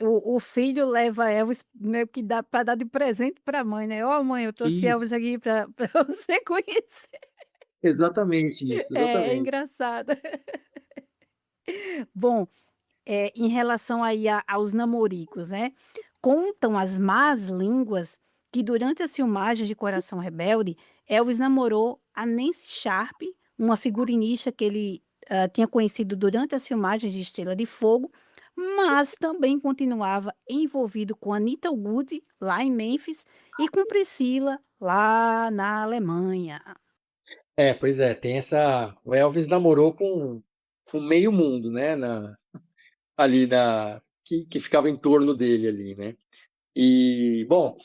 O filho leva Elvis meio que dá para dar de presente para a mãe, né? Ó, mãe, eu trouxe Elvis Isso, aqui para você conhecer. exatamente isso, É exatamente. engraçado. Bom, em relação aí aos namoricos, né? Contam as más línguas que durante as filmagens de Coração Rebelde, Elvis namorou a Nancy Sharp, uma figurinista que ele tinha conhecido durante as filmagens de Estrela de Fogo, mas também continuava envolvido com Anita Wood, lá em Memphis, e com Priscila, lá na Alemanha. Pois é, tem o Elvis namorou com meio mundo, né? Ali que ficava em torno dele ali, né? Bom,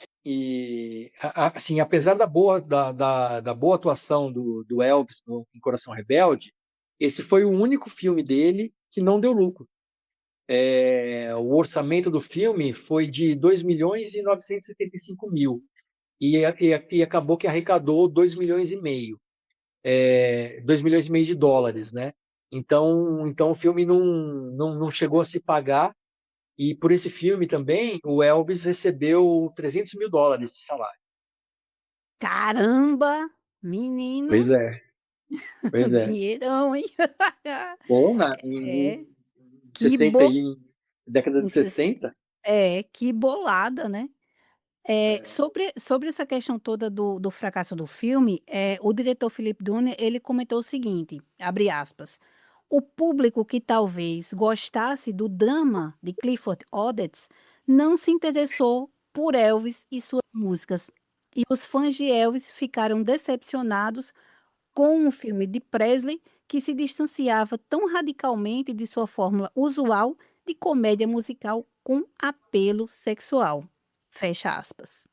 assim, apesar da boa atuação do Elvis em Coração Rebelde, esse foi o único filme dele que não deu lucro. O orçamento do filme foi de 2.975.000 e acabou que arrecadou 2,5 milhões. 2,5 milhões de dólares, né? Então o filme não chegou a se pagar, e por esse filme também o Elvis recebeu 300 mil dólares de salário. Caramba, menino, Pois é, pois é. dinheirão, hein? Bom, É, em que 60 bo... aí, década em de ses- 60. que bolada, né? Sobre essa questão toda do fracasso do filme, o diretor Philip Dunne, ele comentou o seguinte, abre aspas, o público que talvez gostasse do drama de Clifford Odets não se interessou por Elvis e suas músicas, e os fãs de Elvis ficaram decepcionados com um filme de Presley que se distanciava tão radicalmente de sua fórmula usual de comédia musical com apelo sexual. Fecha aspas.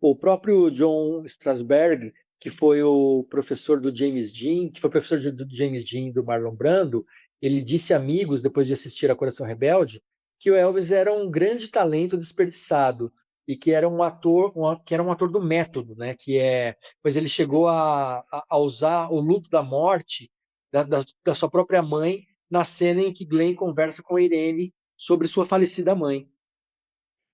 O próprio John Strasberg, que foi o professor do James Dean, que foi professor do James Dean e do Marlon Brando, ele disse a amigos, depois de assistir a Coração Rebelde, que o Elvis era um grande talento desperdiçado e que era um ator, que era um ator do método, né? Pois ele chegou a usar o luto da morte da sua própria mãe na cena em que Glenn conversa com a Irene sobre sua falecida mãe.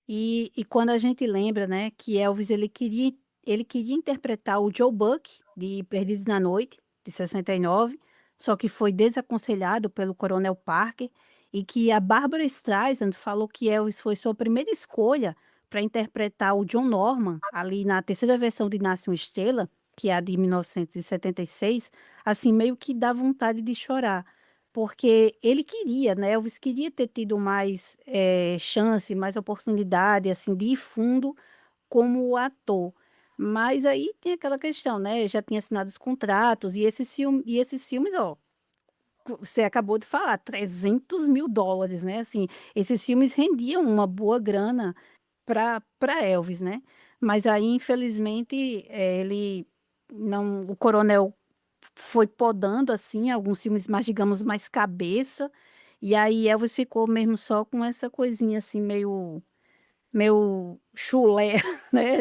E quando a gente lembra, né, que Elvis ele queria interpretar o Joe Buck de Perdidos na Noite, de 69, só que foi desaconselhado pelo Coronel Parker e que a Barbara Streisand falou que Elvis foi sua primeira escolha para interpretar o John Norman ali na terceira versão de Nasce uma Estrela, que é a de 1976, assim meio que dá vontade de chorar. Porque ele queria, né? Elvis queria ter tido mais chance, mais oportunidade, assim, de ir fundo como ator. Mas aí tem aquela questão, né? Já tinha assinado os contratos e esses filmes, ó, você acabou de falar, 300 mil dólares, né? Assim, esses filmes rendiam uma boa grana para Elvis, né? Mas aí, infelizmente, ele não, o coronel foi podando, assim, alguns filmes mais, digamos, mais cabeça, e aí Elvis ficou mesmo só com essa coisinha, assim, meio chulé, né,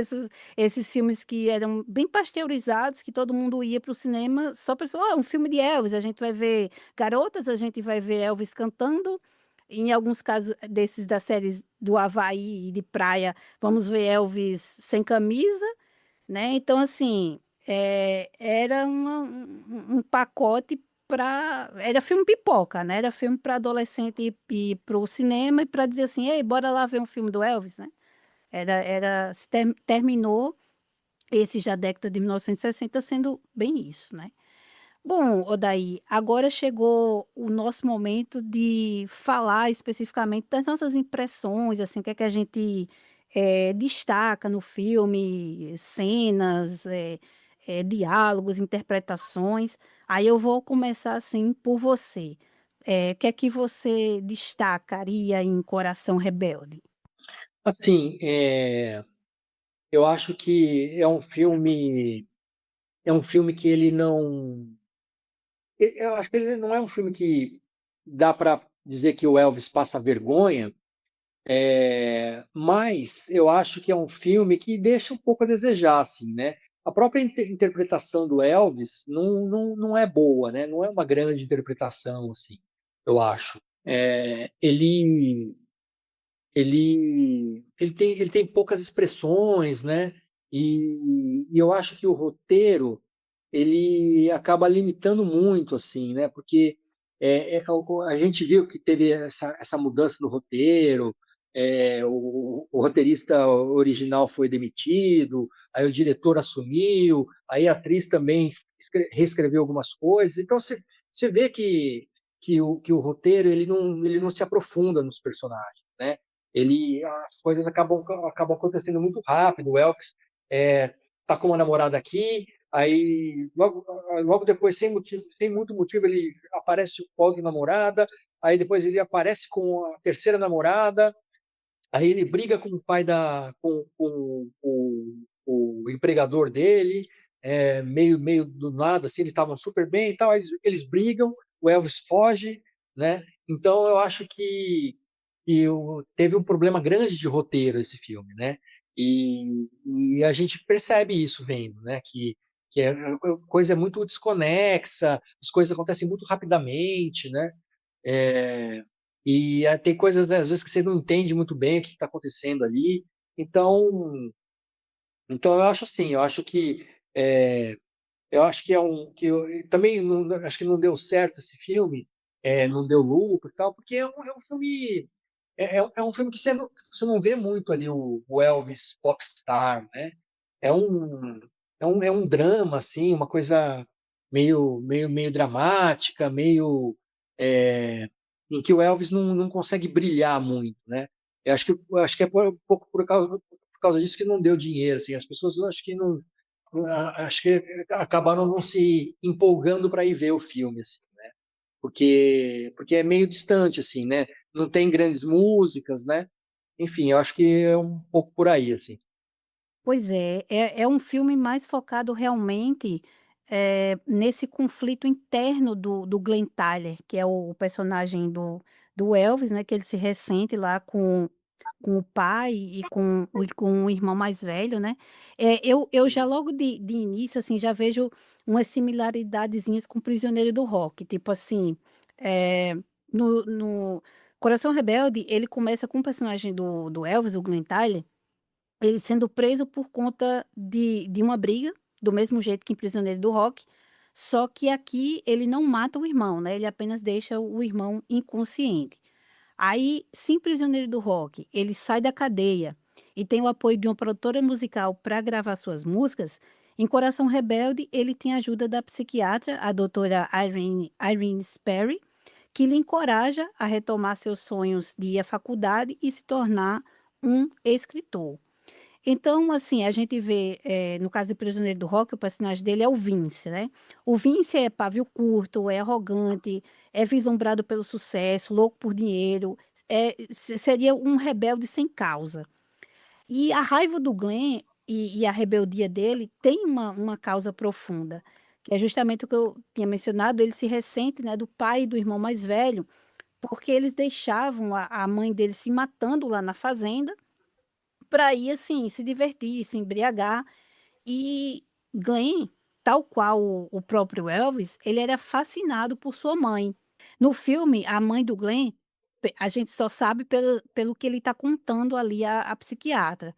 esses filmes que eram bem pasteurizados, que todo mundo ia para o cinema só pra um filme de Elvis, a gente vai ver garotas, a gente vai ver Elvis cantando, em alguns casos desses das séries do Havaí e de praia, vamos ver Elvis sem camisa, né, então assim, era um pacote para era filme pipoca, né, era filme para adolescente ir para o cinema e para dizer assim: "Ei, bora lá ver um filme do Elvis", né. Terminou esse já década de 1960 sendo bem isso, né. Bom, Odaí, agora chegou o nosso momento de falar especificamente das nossas impressões, assim, o que é que a gente, destaca no filme, cenas, diálogos, interpretações. Aí eu vou começar, assim, por você. O que é que você destacaria em Coração Rebelde? Assim, eu acho que é um filme que ele não eu acho que ele não é um filme que dá para dizer que o Elvis passa vergonha, mas eu acho que é um filme que deixa um pouco a desejar, assim, né. A própria interpretação do Elvis não é boa, né, não é uma grande interpretação, assim, eu acho. Ele tem poucas expressões, né, e eu acho que o roteiro, ele acaba limitando muito, assim, né, porque, a gente viu que teve essa mudança no roteiro, o roteirista original foi demitido, aí o diretor assumiu, aí a atriz também reescreveu algumas coisas, então você vê que o roteiro ele não se aprofunda nos personagens, né. As coisas acabam acontecendo muito rápido. O Elvis tá com uma namorada aqui, aí logo depois, sem muito motivo, ele aparece com outra namorada, aí depois ele aparece com a terceira namorada, aí ele briga com o pai com o empregador dele, meio do nada, assim, eles estavam super bem e tal, aí eles brigam, o Elvis foge, né. Então eu acho que teve um problema grande de roteiro esse filme, né. E a gente percebe isso vendo, né, que a coisa é muito desconexa, as coisas acontecem muito rapidamente, né. Eh, tem coisas, às vezes, que você não entende muito bem o que está acontecendo ali. Então eu acho assim, eh, eu acho que é um que eu também não acho que não deu certo esse filme, não deu lucro e tal, porque é um filme é um filme que você não vê muito ali o Elvis popstar, né. É um é um drama, assim, uma coisa meio dramática, eh, em que o Elvis não consegue brilhar muito, né. Eu acho que é um pouco por causa disso que não deu dinheiro, assim, as pessoas eu acho que não acho que acabaram não se empolgando para ir ver o filme, assim, né. Porque é meio distante, assim, né, não tem grandes músicas, né. Enfim, eu acho que é um pouco por aí, assim. Pois é, é um filme mais focado realmente, nesse conflito interno do Glenn Tyler, que é o personagem do Elvis, né, que ele se ressente lá com o pai e com o irmão mais velho, né. Eu já logo de início, assim, já vejo umas similaridadezinhas com o Prisioneiro do Rock, tipo assim, eh, no Coração Rebelde, ele começa com o personagem do Elvis, o Glenn Tyler, ele sendo preso por conta de uma briga, do mesmo jeito que em Prisioneiro do Rock, só que aqui ele não mata o irmão, né, ele apenas deixa o irmão inconsciente. Aí, se em Prisioneiro do Rock ele sai da cadeia e tem o apoio de uma produtora musical para gravar suas músicas, em Coração Rebelde ele tem a ajuda da psiquiatra, a doutora Irene Sperry, que lhe encoraja a retomar seus sonhos de ir à faculdade e se tornar um escritor. Então, assim, a gente vê, no caso do Prisioneiro do Rock, o personagem dele é o Vince, né. O Vince é pavio curto, é arrogante, é vislumbrado pelo sucesso, louco por dinheiro, seria um rebelde sem causa. E a raiva do Glenn e a rebeldia dele tem uma causa profunda, que é justamente o que eu tinha mencionado, ele se ressente, né, do pai e do irmão mais velho, porque eles deixavam a mãe dele se matando lá na fazenda para ir, assim, se divertir, se embriagar. E Glenn, tal qual o próprio Elvis, ele era fascinado por sua mãe. No filme, a mãe do Glenn, a gente só sabe pelo que ele está contando ali a psiquiatra.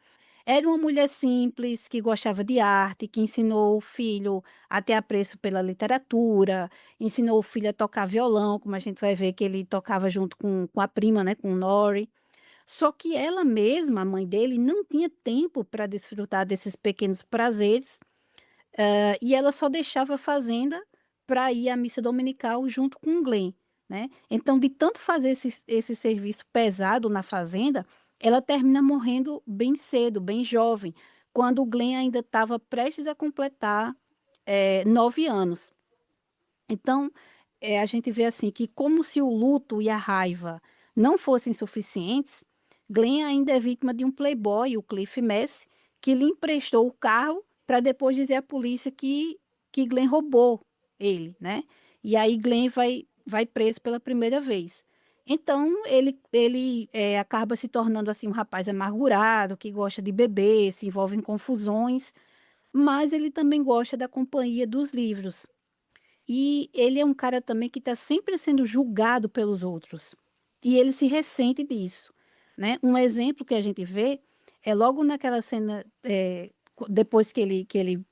Era uma mulher simples, que gostava de arte, que ensinou o filho a ter apreço pela literatura, ensinou o filho a tocar violão, como a gente vai ver que ele tocava junto com a prima, né, com Nori. Só que ela mesma, a mãe dele, não tinha tempo para desfrutar desses pequenos prazeres, e ela só deixava a fazenda para ir à missa dominical junto com o Glenn, né. Então, de tanto fazer esse serviço pesado na fazenda, ela termina morrendo bem cedo, bem jovem, quando o Glenn ainda estava prestes a completar, 9 anos. Então, a gente vê assim que como se o luto e a raiva não fossem suficientes, Glenn ainda é vítima de um playboy, o Cliff Messi, que lhe emprestou o carro para depois dizer à polícia que Glenn roubou ele, né? E aí Glenn vai preso pela primeira vez. Então ele acaba se tornando assim um rapaz amargurado, que gosta de beber, se envolve em confusões, mas ele também gosta da companhia dos livros. E ele é um cara também que está sempre sendo julgado pelos outros. E ele se ressente disso, né? Um exemplo que a gente vê é logo naquela cena, depois que ele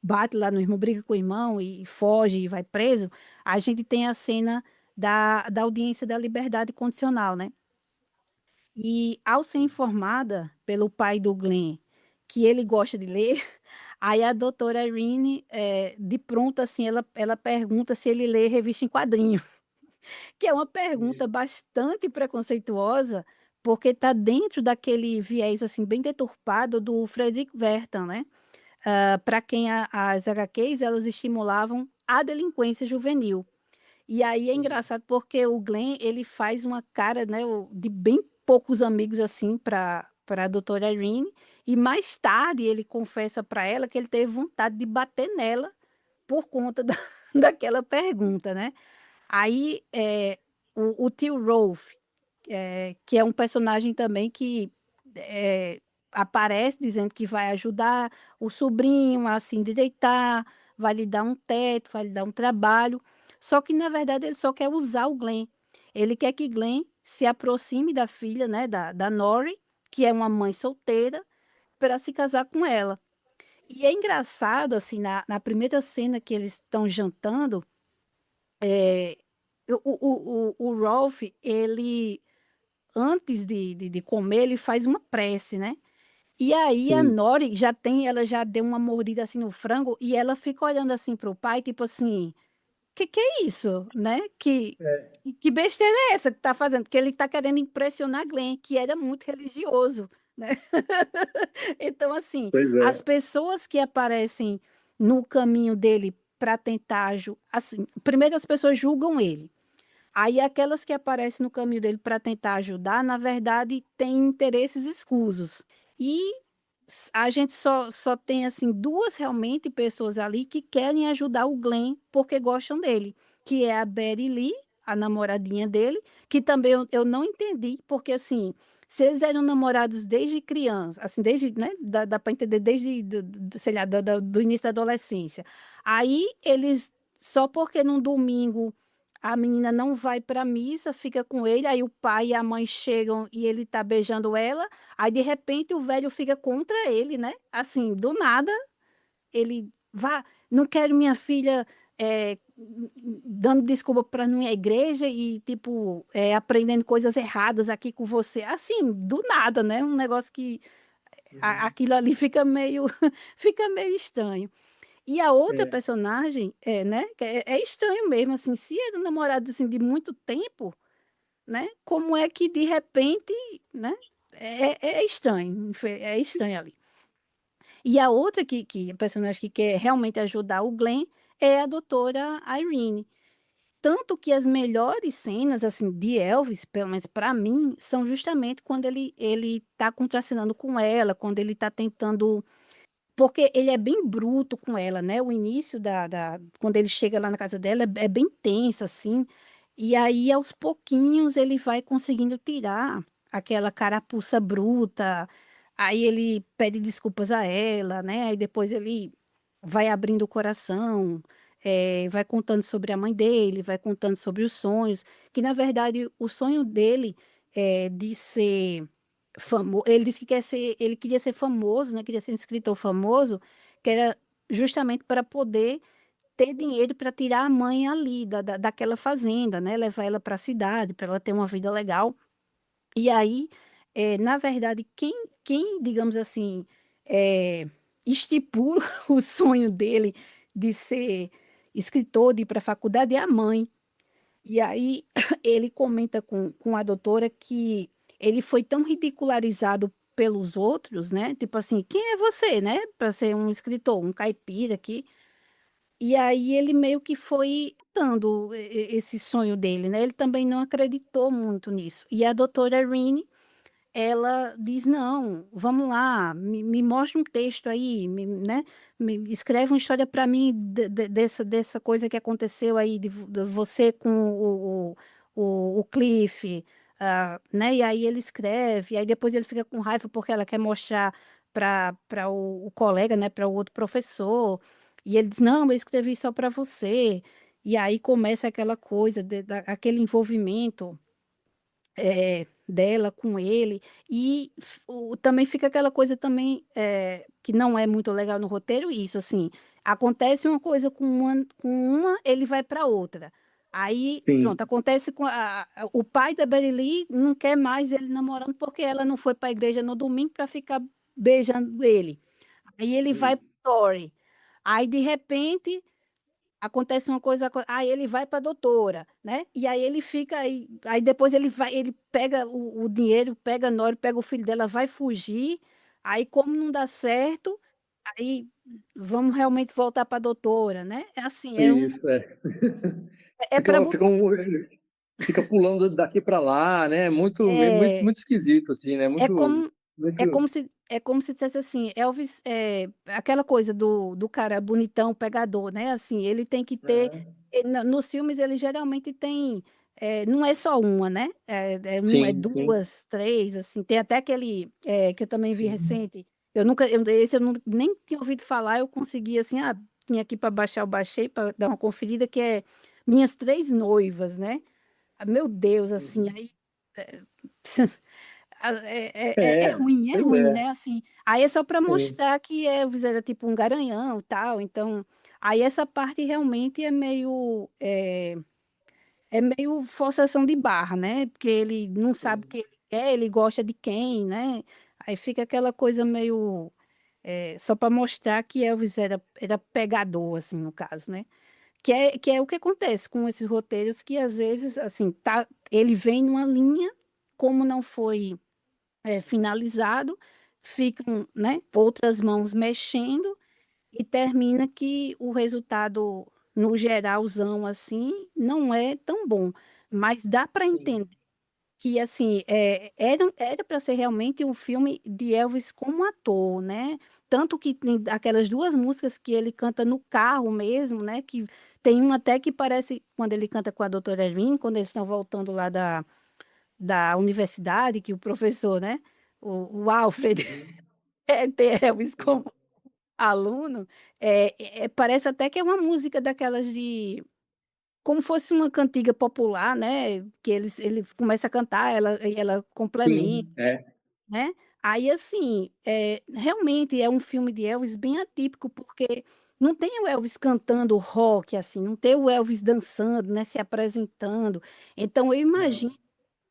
bate lá no irmão, briga com o irmão e foge e vai preso, a gente tem a cena da audiência da liberdade condicional, né? E ao ser informada pelo pai do Glenn que ele gosta de ler, aí a doutora Irene, de pronto, assim, ela pergunta se ele lê revista em quadrinho, que é uma pergunta bastante preconceituosa, porque está dentro daquele viés, assim, bem deturpado do Frederick Wertham, né. Para quem as HQs, elas estimulavam a delinquência juvenil. E aí é engraçado porque o Glenn, ele faz uma cara, né, de bem poucos amigos, assim, para a doutora Irene, e mais tarde ele confessa para ela que ele teve vontade de bater nela por conta da daquela pergunta, né. Aí, o tio Rolf, que é um personagem também que, eh, aparece dizendo que vai ajudar o sobrinho a se endireitar, vai lhe dar um teto, vai lhe dar um trabalho, só que na verdade ele só quer usar o Glenn. Ele quer que Glenn se aproxime da filha, né, da Nori, que é uma mãe solteira, para se casar com ela. E é engraçado, assim, na primeira cena que eles estão jantando, eh, o Rolf, ele antes de comer, ele faz uma prece, né. E aí a Sim. Nori ela já deu uma mordida, assim, no frango e ela fica olhando, assim, para o pai, tipo assim: Que é isso?", né, É, que besteira é essa que tá fazendo? Que ele tá querendo impressionar Glenn, que era muito religioso, né. Então, assim, pois as é. pessoas que aparecem no caminho dele para tentar assim, primeiro as pessoas julgam ele. Aí aquelas que aparecem no caminho dele para tentar ajudar, na verdade, têm interesses escusos. E a gente só tem, assim, 2 realmente pessoas ali que querem ajudar o Glenn, porque gostam dele, que é a Betty Lee, a namoradinha dele, que também eu não entendi, porque, assim, se eles eram namorados desde criança, assim, desde, né, dá pra entender desde sei lá, do início da adolescência. Aí eles só porque num domingo a menina não vai pra missa, fica com ele, aí o pai e a mãe chegam e ele tá beijando ela, aí de repente o velho fica contra ele, né, assim, do nada, ele: "Vá, não quero minha filha, dando desculpa para não ir à igreja e tipo, aprendendo coisas erradas aqui com você", assim, do nada, né, um negócio que Uhum. aquilo ali fica meio fica meio estranho. E a outra É, personagem, né, que é estranho mesmo, assim, se eram namorados, assim, de muito tempo, né, como é que de repente, né, é estranho, é estranho ali. E a outra que a personagem que quer realmente ajudar o Glenn é a doutora Irene. Tanto que as melhores cenas, assim, de Elvis, pelo menos para mim, são justamente quando ele tá contracenando com ela, quando ele tá tentando porque ele é bem bruto com ela, né? O início quando ele chega lá na casa dela é bem tenso, assim. E aí, aos pouquinhos, ele vai conseguindo tirar aquela carapuça bruta. Aí ele pede desculpas a ela, né? Aí depois ele vai abrindo o coração, vai contando sobre a mãe dele, vai contando sobre os sonhos, que na verdade o sonho dele é de ser famoso. Ele disse que ele queria ser famoso, né? Queria ser um escritor famoso, que era justamente para poder ter dinheiro para tirar a mãe ali daquela fazenda, né? Levar ela para a cidade, para ela ter uma vida legal. E aí, na verdade, digamos assim, eh, estipula o sonho dele de ser escritor, de ir para a faculdade, é a mãe. E aí ele comenta com a doutora que ele foi tão ridicularizado pelos outros, né? Tipo assim, quem é você, né? Para ser um escritor, um caipira aqui. E aí ele meio que foi dando esse sonho dele, né? Ele também não acreditou muito nisso. E a doutora Rini, ela diz, não, vamos lá, me mostra um texto aí, né? Escreve uma história para mim dessa coisa que aconteceu aí, de você com o Cliff, né? E aí ele escreve, e aí depois ele fica com raiva porque ela quer mostrar para o colega, né? Para o outro professor, e ele diz, não, eu escrevi só para você. E aí começa aquela coisa, aquele envolvimento dela com ele, e também fica aquela coisa também que não é muito legal no roteiro, isso, assim, acontece uma coisa com uma, ele vai para outra. Aí, Sim, pronto, acontece com o pai da Betty Lee não quer mais ele namorando porque ela não foi para a igreja no domingo para ficar beijando ele. Aí ele vai para Tori. Aí, de repente, acontece uma coisa, aí ele vai para a doutora, né? E aí ele fica aí depois ele pega o dinheiro, pega a Nora, pega o filho dela, vai fugir. Aí como não dá certo, aí vamos realmente voltar para a doutora, né? É assim, isso, é. é para Fica pulando daqui para lá, né? é, Muito esquisito, assim, né? É como, Muito. é como se dissesse assim, Elvis, aquela coisa do cara bonitão, pegador, né? Assim, ele tem que ter, É. nos filmes ele geralmente tem, não é só uma, né? É Sim, sim, duas, três, assim. Tem até aquele que eu também vi sim. recente. Esse eu nem tinha ouvido falar, eu consegui assim, tinha aqui para baixar, eu baixei para dar uma conferida, que é Minhas Três Noivas, né? Meu Deus, assim, Uhum. aí é É, ruim, é pois ruim, é. né? Assim, aí é só para Sim, mostrar que Elvis era tipo um garanhão e tal. Então, aí essa parte realmente é meio forçação de barra, né? Porque ele não sabe o sim, que ele quer, ele gosta de quem, né? Aí fica aquela coisa meio só para mostrar que Elvis era pegador, assim, no caso, né? Que é o que acontece com esses roteiros que às vezes, assim, ele vem numa linha, como não foi finalizado, ficam, né, outras mãos mexendo e termina que o resultado, no geralzão, assim, não é tão bom. Mas dá para sim, entender que, assim, era para ser realmente um filme de Elvis como ator, né? Tanto que tem aquelas duas músicas que ele canta no carro mesmo, né? Que tem uma até que parece quando ele canta com a doutora Erin, quando eles estão voltando lá da universidade, que o professor, né? O Alfred uhum, tem Elvis sim, como aluno, parece até que é uma música daquelas de. Como fosse uma cantiga popular, né? Que ele começa a cantar, e ela complementa, sim, é, né? Aí, assim, realmente é um filme de Elvis bem atípico, porque não tem o Elvis cantando rock, assim, não tem o Elvis dançando, né? Se apresentando. Então, eu não, imagino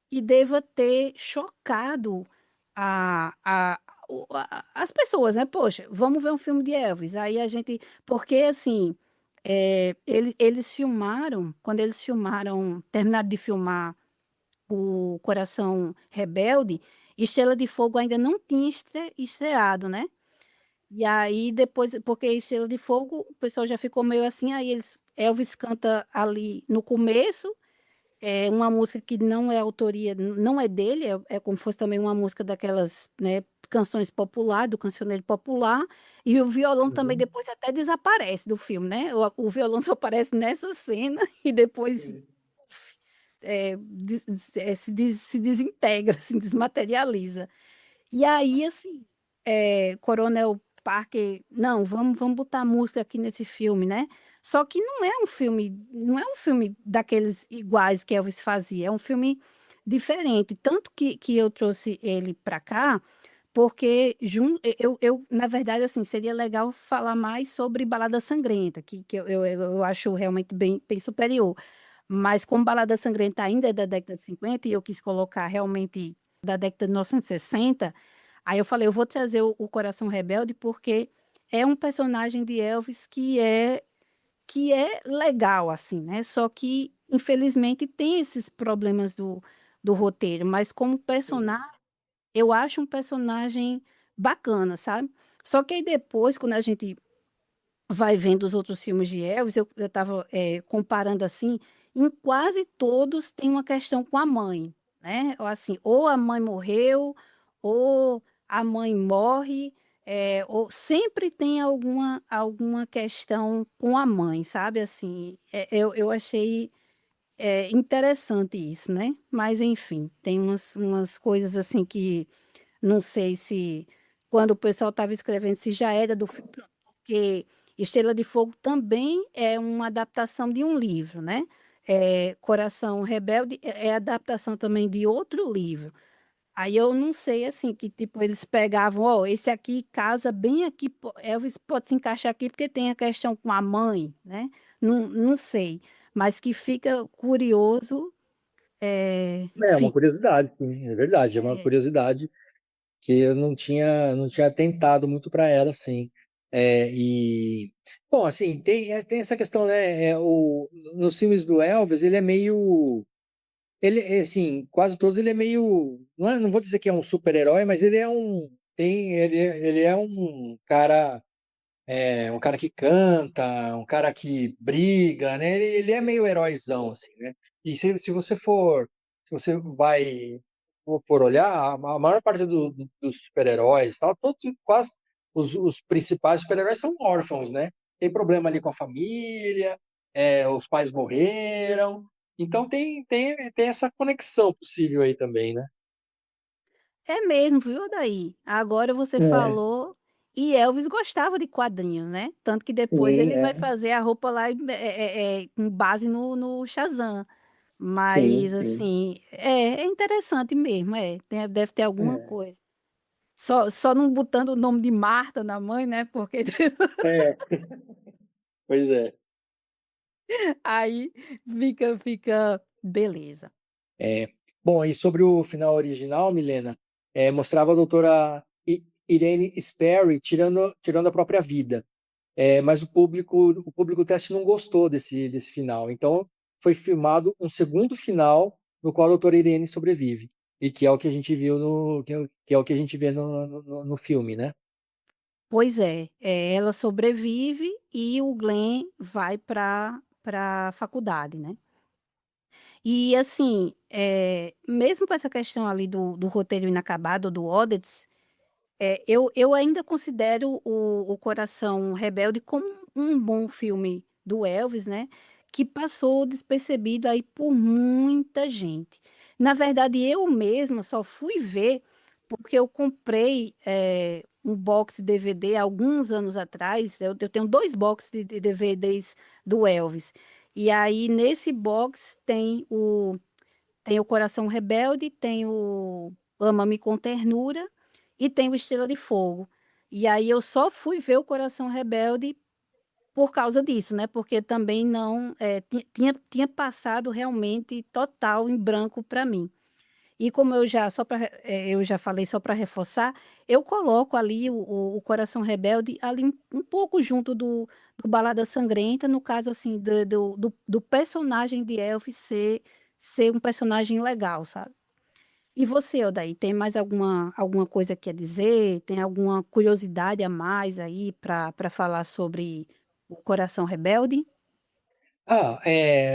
que deva ter chocado as pessoas, né? Poxa, vamos ver um filme de Elvis. Aí a gente. Porque, assim, eles filmaram, quando eles filmaram, terminaram de filmar o Coração Rebelde, Estrela de Fogo ainda não tinha estreado, né? E aí depois, porque Estrela de Fogo, o pessoal já ficou meio assim, aí Elvis canta ali no começo. é uma música que não é autoria, não é dele, é como se fosse também uma música daquelas, né, canções popular, do cancioneiro popular, e o violão também Uhum. depois até desaparece do filme, né? O violão só aparece nessa cena e depois Sim. se desintegra, se desmaterializa. E aí, assim, Coronel Parker, não, vamos botar música aqui nesse filme, né? Só que não é um filme daqueles iguais que Elvis fazia, é um filme diferente. Tanto que eu trouxe ele para cá, porque na verdade, assim, seria legal falar mais sobre Balada Sangrenta, que eu acho realmente bem superior. Mas como Balada Sangrenta ainda é da década de 50 e eu quis colocar realmente da década de 1960, aí eu falei, eu vou trazer o Coração Rebelde porque é um personagem de Elvis que é legal, assim, né? Só que, infelizmente, tem esses problemas do roteiro, mas como Sim. personagem, eu acho um personagem bacana, sabe? Só que aí depois, quando a gente vai vendo os outros filmes de Elvis, eu estava comparando assim, em quase todos tem uma questão com a mãe, né? Ou assim, ou a mãe morreu, ou a mãe morre, ou sempre tem alguma questão com a mãe, sabe? Assim, eu achei interessante isso, né? Mas enfim, tem umas coisas assim que não sei se quando o pessoal estava escrevendo se já era do filme, porque Estrela de Fogo também é uma adaptação de um livro, né? Coração Rebelde é adaptação também de outro livro. Aí eu não sei assim que tipo eles pegavam, ó, esse aqui casa bem aqui, Elvis pode se encaixar aqui porque tem a questão com a mãe, né? Não sei, mas que fica curioso, É uma fica. curiosidade, sim, é verdade, é uma É, curiosidade que eu não tinha atentado muito para ela, assim. E, bom, assim, tem essa questão, né? Nos filmes do Elvis, ele é meio. Assim, quase todos ele é meio. Não vou dizer que é um super-herói, mas ele é um. Ele é um cara que canta, um cara que briga, né? Ele é meio heróizão, assim, né? E se você for olhar, a maior parte dos super-heróis, tal, todos, quase os principais super-heróis são órfãos, né? Tem problema ali com a família, os pais morreram, então tem essa conexão possível aí também, né? É mesmo, viu, daí? Agora você É, falou. E Elvis gostava de quadrinhos, né? Tanto que depois sim, ele vai fazer a roupa lá com base no Shazam. Mas, sim, sim. assim, é interessante mesmo, deve ter alguma É, coisa. Só não botando o nome de Marta na mãe, né? Porque é, pois é. aí fica beleza. É, bom, e sobre o final original, Milena, mostrava a doutora Irene Sperry tirando a própria vida. Mas o público teste não gostou desse final. Então, foi filmado um segundo final no qual a doutora Irene sobrevive. E que é o que a gente viu que é o que a gente vê no filme, né? Pois ela sobrevive e o Glenn vai para a faculdade, né? E assim, mesmo com essa questão ali do roteiro inacabado, do Odets, eu ainda considero o Coração Rebelde como um bom filme do Elvis, né? Que passou despercebido aí por muita gente. Na verdade, eu mesma só fui ver porque eu comprei um box DVD alguns anos atrás. Eu tenho dois boxes de DVDs do Elvis. E aí, nesse box tem o Coração Rebelde, tem o Ama-me com Ternura e tem o Estrela de Fogo. E aí eu só fui ver o Coração Rebelde por causa disso, né? Porque também não tinha passado realmente total em branco para mim. E como eu já falei só para reforçar, eu coloco ali o Coração Rebelde ali um pouco junto do Balada Sangrenta, no caso assim do personagem de Elvis ser um personagem legal, sabe? E você, Odaí, tem mais alguma coisa que quer dizer? Tem alguma curiosidade a mais aí para falar sobre o Coração Rebelde?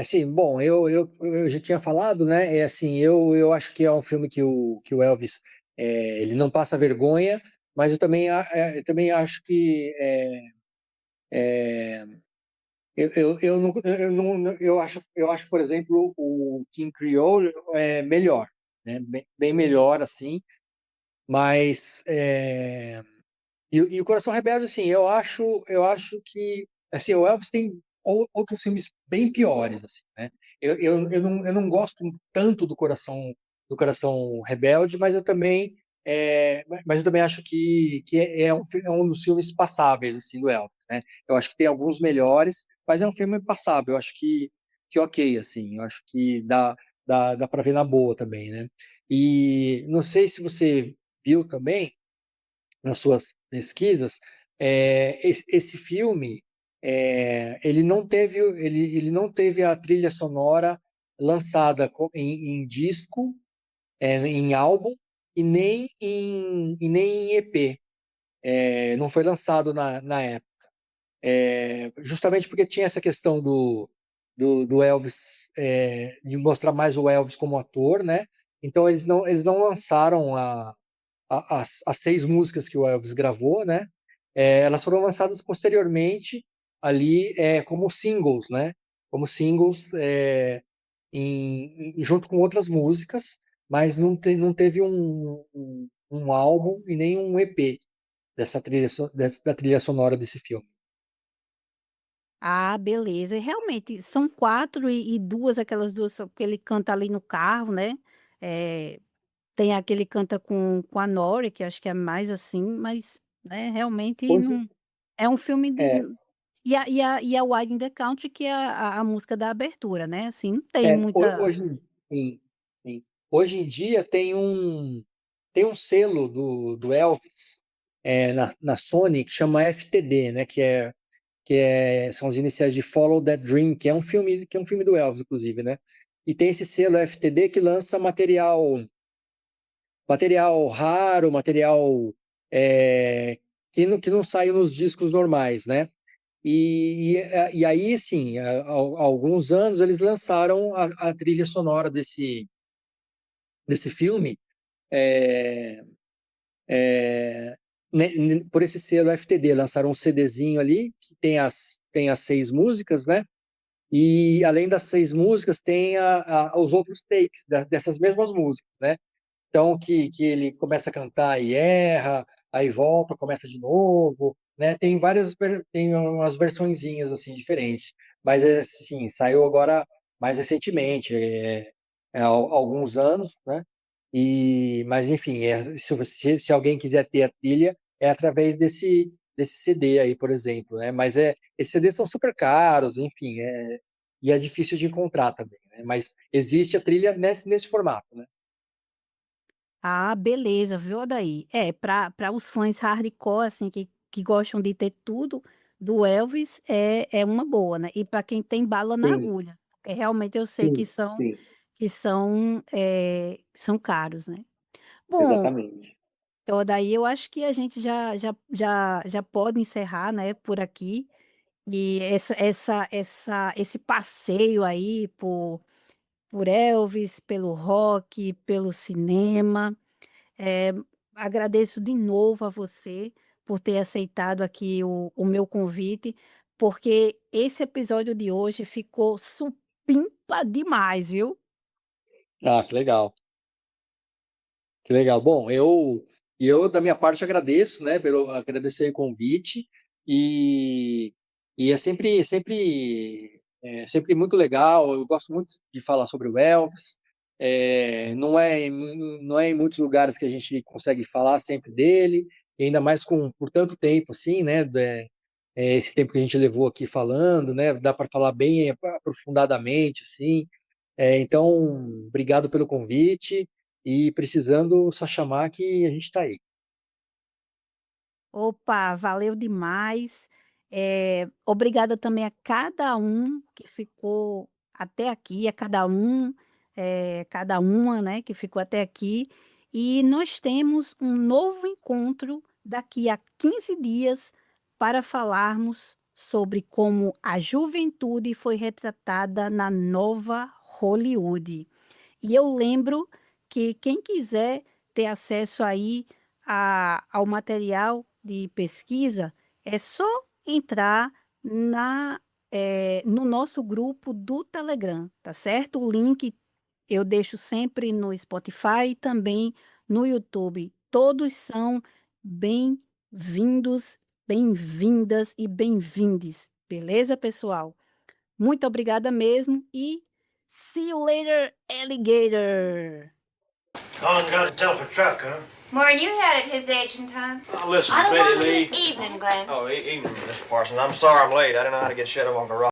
Assim, bom, eu já tinha falado, né? Assim, eu acho que é um filme que o Elvis, ele não passa vergonha, mas eu também acho que é, eu acho, por exemplo, o King Creole melhor, né? Bem melhor, assim, mas o Coração Rebelde, assim, eu acho que assim, o Elvis tem outros filmes bem piores, assim, né? Eu não gosto tanto do Coração Rebelde, mas eu também acho que é um dos filmes passáveis, assim, do Elvis, né? Eu acho que tem alguns melhores, mas é um filme passável. Eu acho que ok, assim, eu acho que dá para ver na boa também, né? E não sei se você viu também nas suas pesquisas, esse filme, ele não teve a trilha sonora lançada em disco, em álbum, e nem em EP. Não foi lançado na época. Justamente porque tinha essa questão do Elvis, de mostrar mais o Elvis como ator, né? Então eles não lançaram as 6 músicas que o Elvis gravou, né? Elas foram lançadas posteriormente ali, como singles, né? Como singles, junto com outras músicas, mas não teve um álbum e nem um EP da trilha sonora desse filme. Ah, beleza. E realmente, são 4 e 2, aquelas 2 que ele canta ali no carro, né? Eh, Tem aquele canta com a Nori, que acho que é mais assim, mas, né, realmente Hoje, não é um filme de é, e a Wide in the Country, que é a música da abertura, né, assim, não tem muita. hoje, sim, sim. Hoje em dia tem um selo do Elvis, na Sony, que chama FTD, né? São as iniciais de Follow That Dream, que é um filme do Elvis, inclusive, né? E tem esse selo FTD que lança material raro, material que não saiu nos discos normais, né? E aí, sim, há alguns anos eles lançaram a trilha sonora desse filme, é, por esse selo FTD. Lançaram um CDzinho ali, que tem as 6 músicas, né? E além das 6 músicas, tem os outros takes dessas mesmas músicas, né? Então, que ele começa a cantar e erra, aí volta, começa de novo, né? Tem umas versõezinhas assim diferentes, mas assim, saiu agora mais recentemente, há alguns anos, né? Mas enfim, se alguém quiser ter a trilha, é através desse CD aí, por exemplo, né? Mas esses CDs são super caros, enfim, e é difícil de encontrar também, né? Mas existe a trilha nesse formato, né? Ah, beleza, viu daí. Para os fãs hardcore, assim, que gostam de ter tudo do Elvis, é uma boa, né, e para quem tem bala na Sim, agulha, porque realmente eu sei que sim, são sim, são caros, né. Bom, exatamente. então daí eu acho que a gente já pode encerrar, né, por aqui, e esse passeio aí por Elvis, pelo rock, pelo cinema. Eh, Agradeço de novo a você por ter aceitado aqui o meu convite, porque esse episódio de hoje ficou supimpa demais, viu. Ah, que legal, que legal. Bom, eu da minha parte agradeço, né, pelo agradecer o convite e, e é sempre muito legal. Eu gosto muito de falar sobre o Elvis. Não é em muitos lugares que a gente consegue falar sempre dele, e ainda mais por tanto tempo assim, né? Esse tempo que a gente levou aqui falando, né? Dá para falar bem aprofundadamente, assim. Então, obrigado pelo convite e precisando só chamar que a gente está aí. Opa, valeu demais. Obrigada também a cada um que ficou até aqui, a cada um, cada uma, né, que ficou até aqui. E nós temos um novo encontro daqui a 15 dias para falarmos sobre como a juventude foi retratada na nova Hollywood. E eu lembro que quem quiser ter acesso aí ao material de pesquisa, é só entrar no nosso grupo do Telegram, tá certo? O link eu deixo sempre no Spotify e também no YouTube. Todos são bem-vindos, bem-vindas e bem-vindes. Beleza, pessoal? Muito obrigada mesmo e see you later, alligator! Colin got himself a truck, huh? More'n you had at his age and time. Oh, listen, I don't Betty want Lee. this evening, Glenn. Oh, evening, Mr. Parsons. I'm sorry I'm late. I didn't know how to get shut up on garage.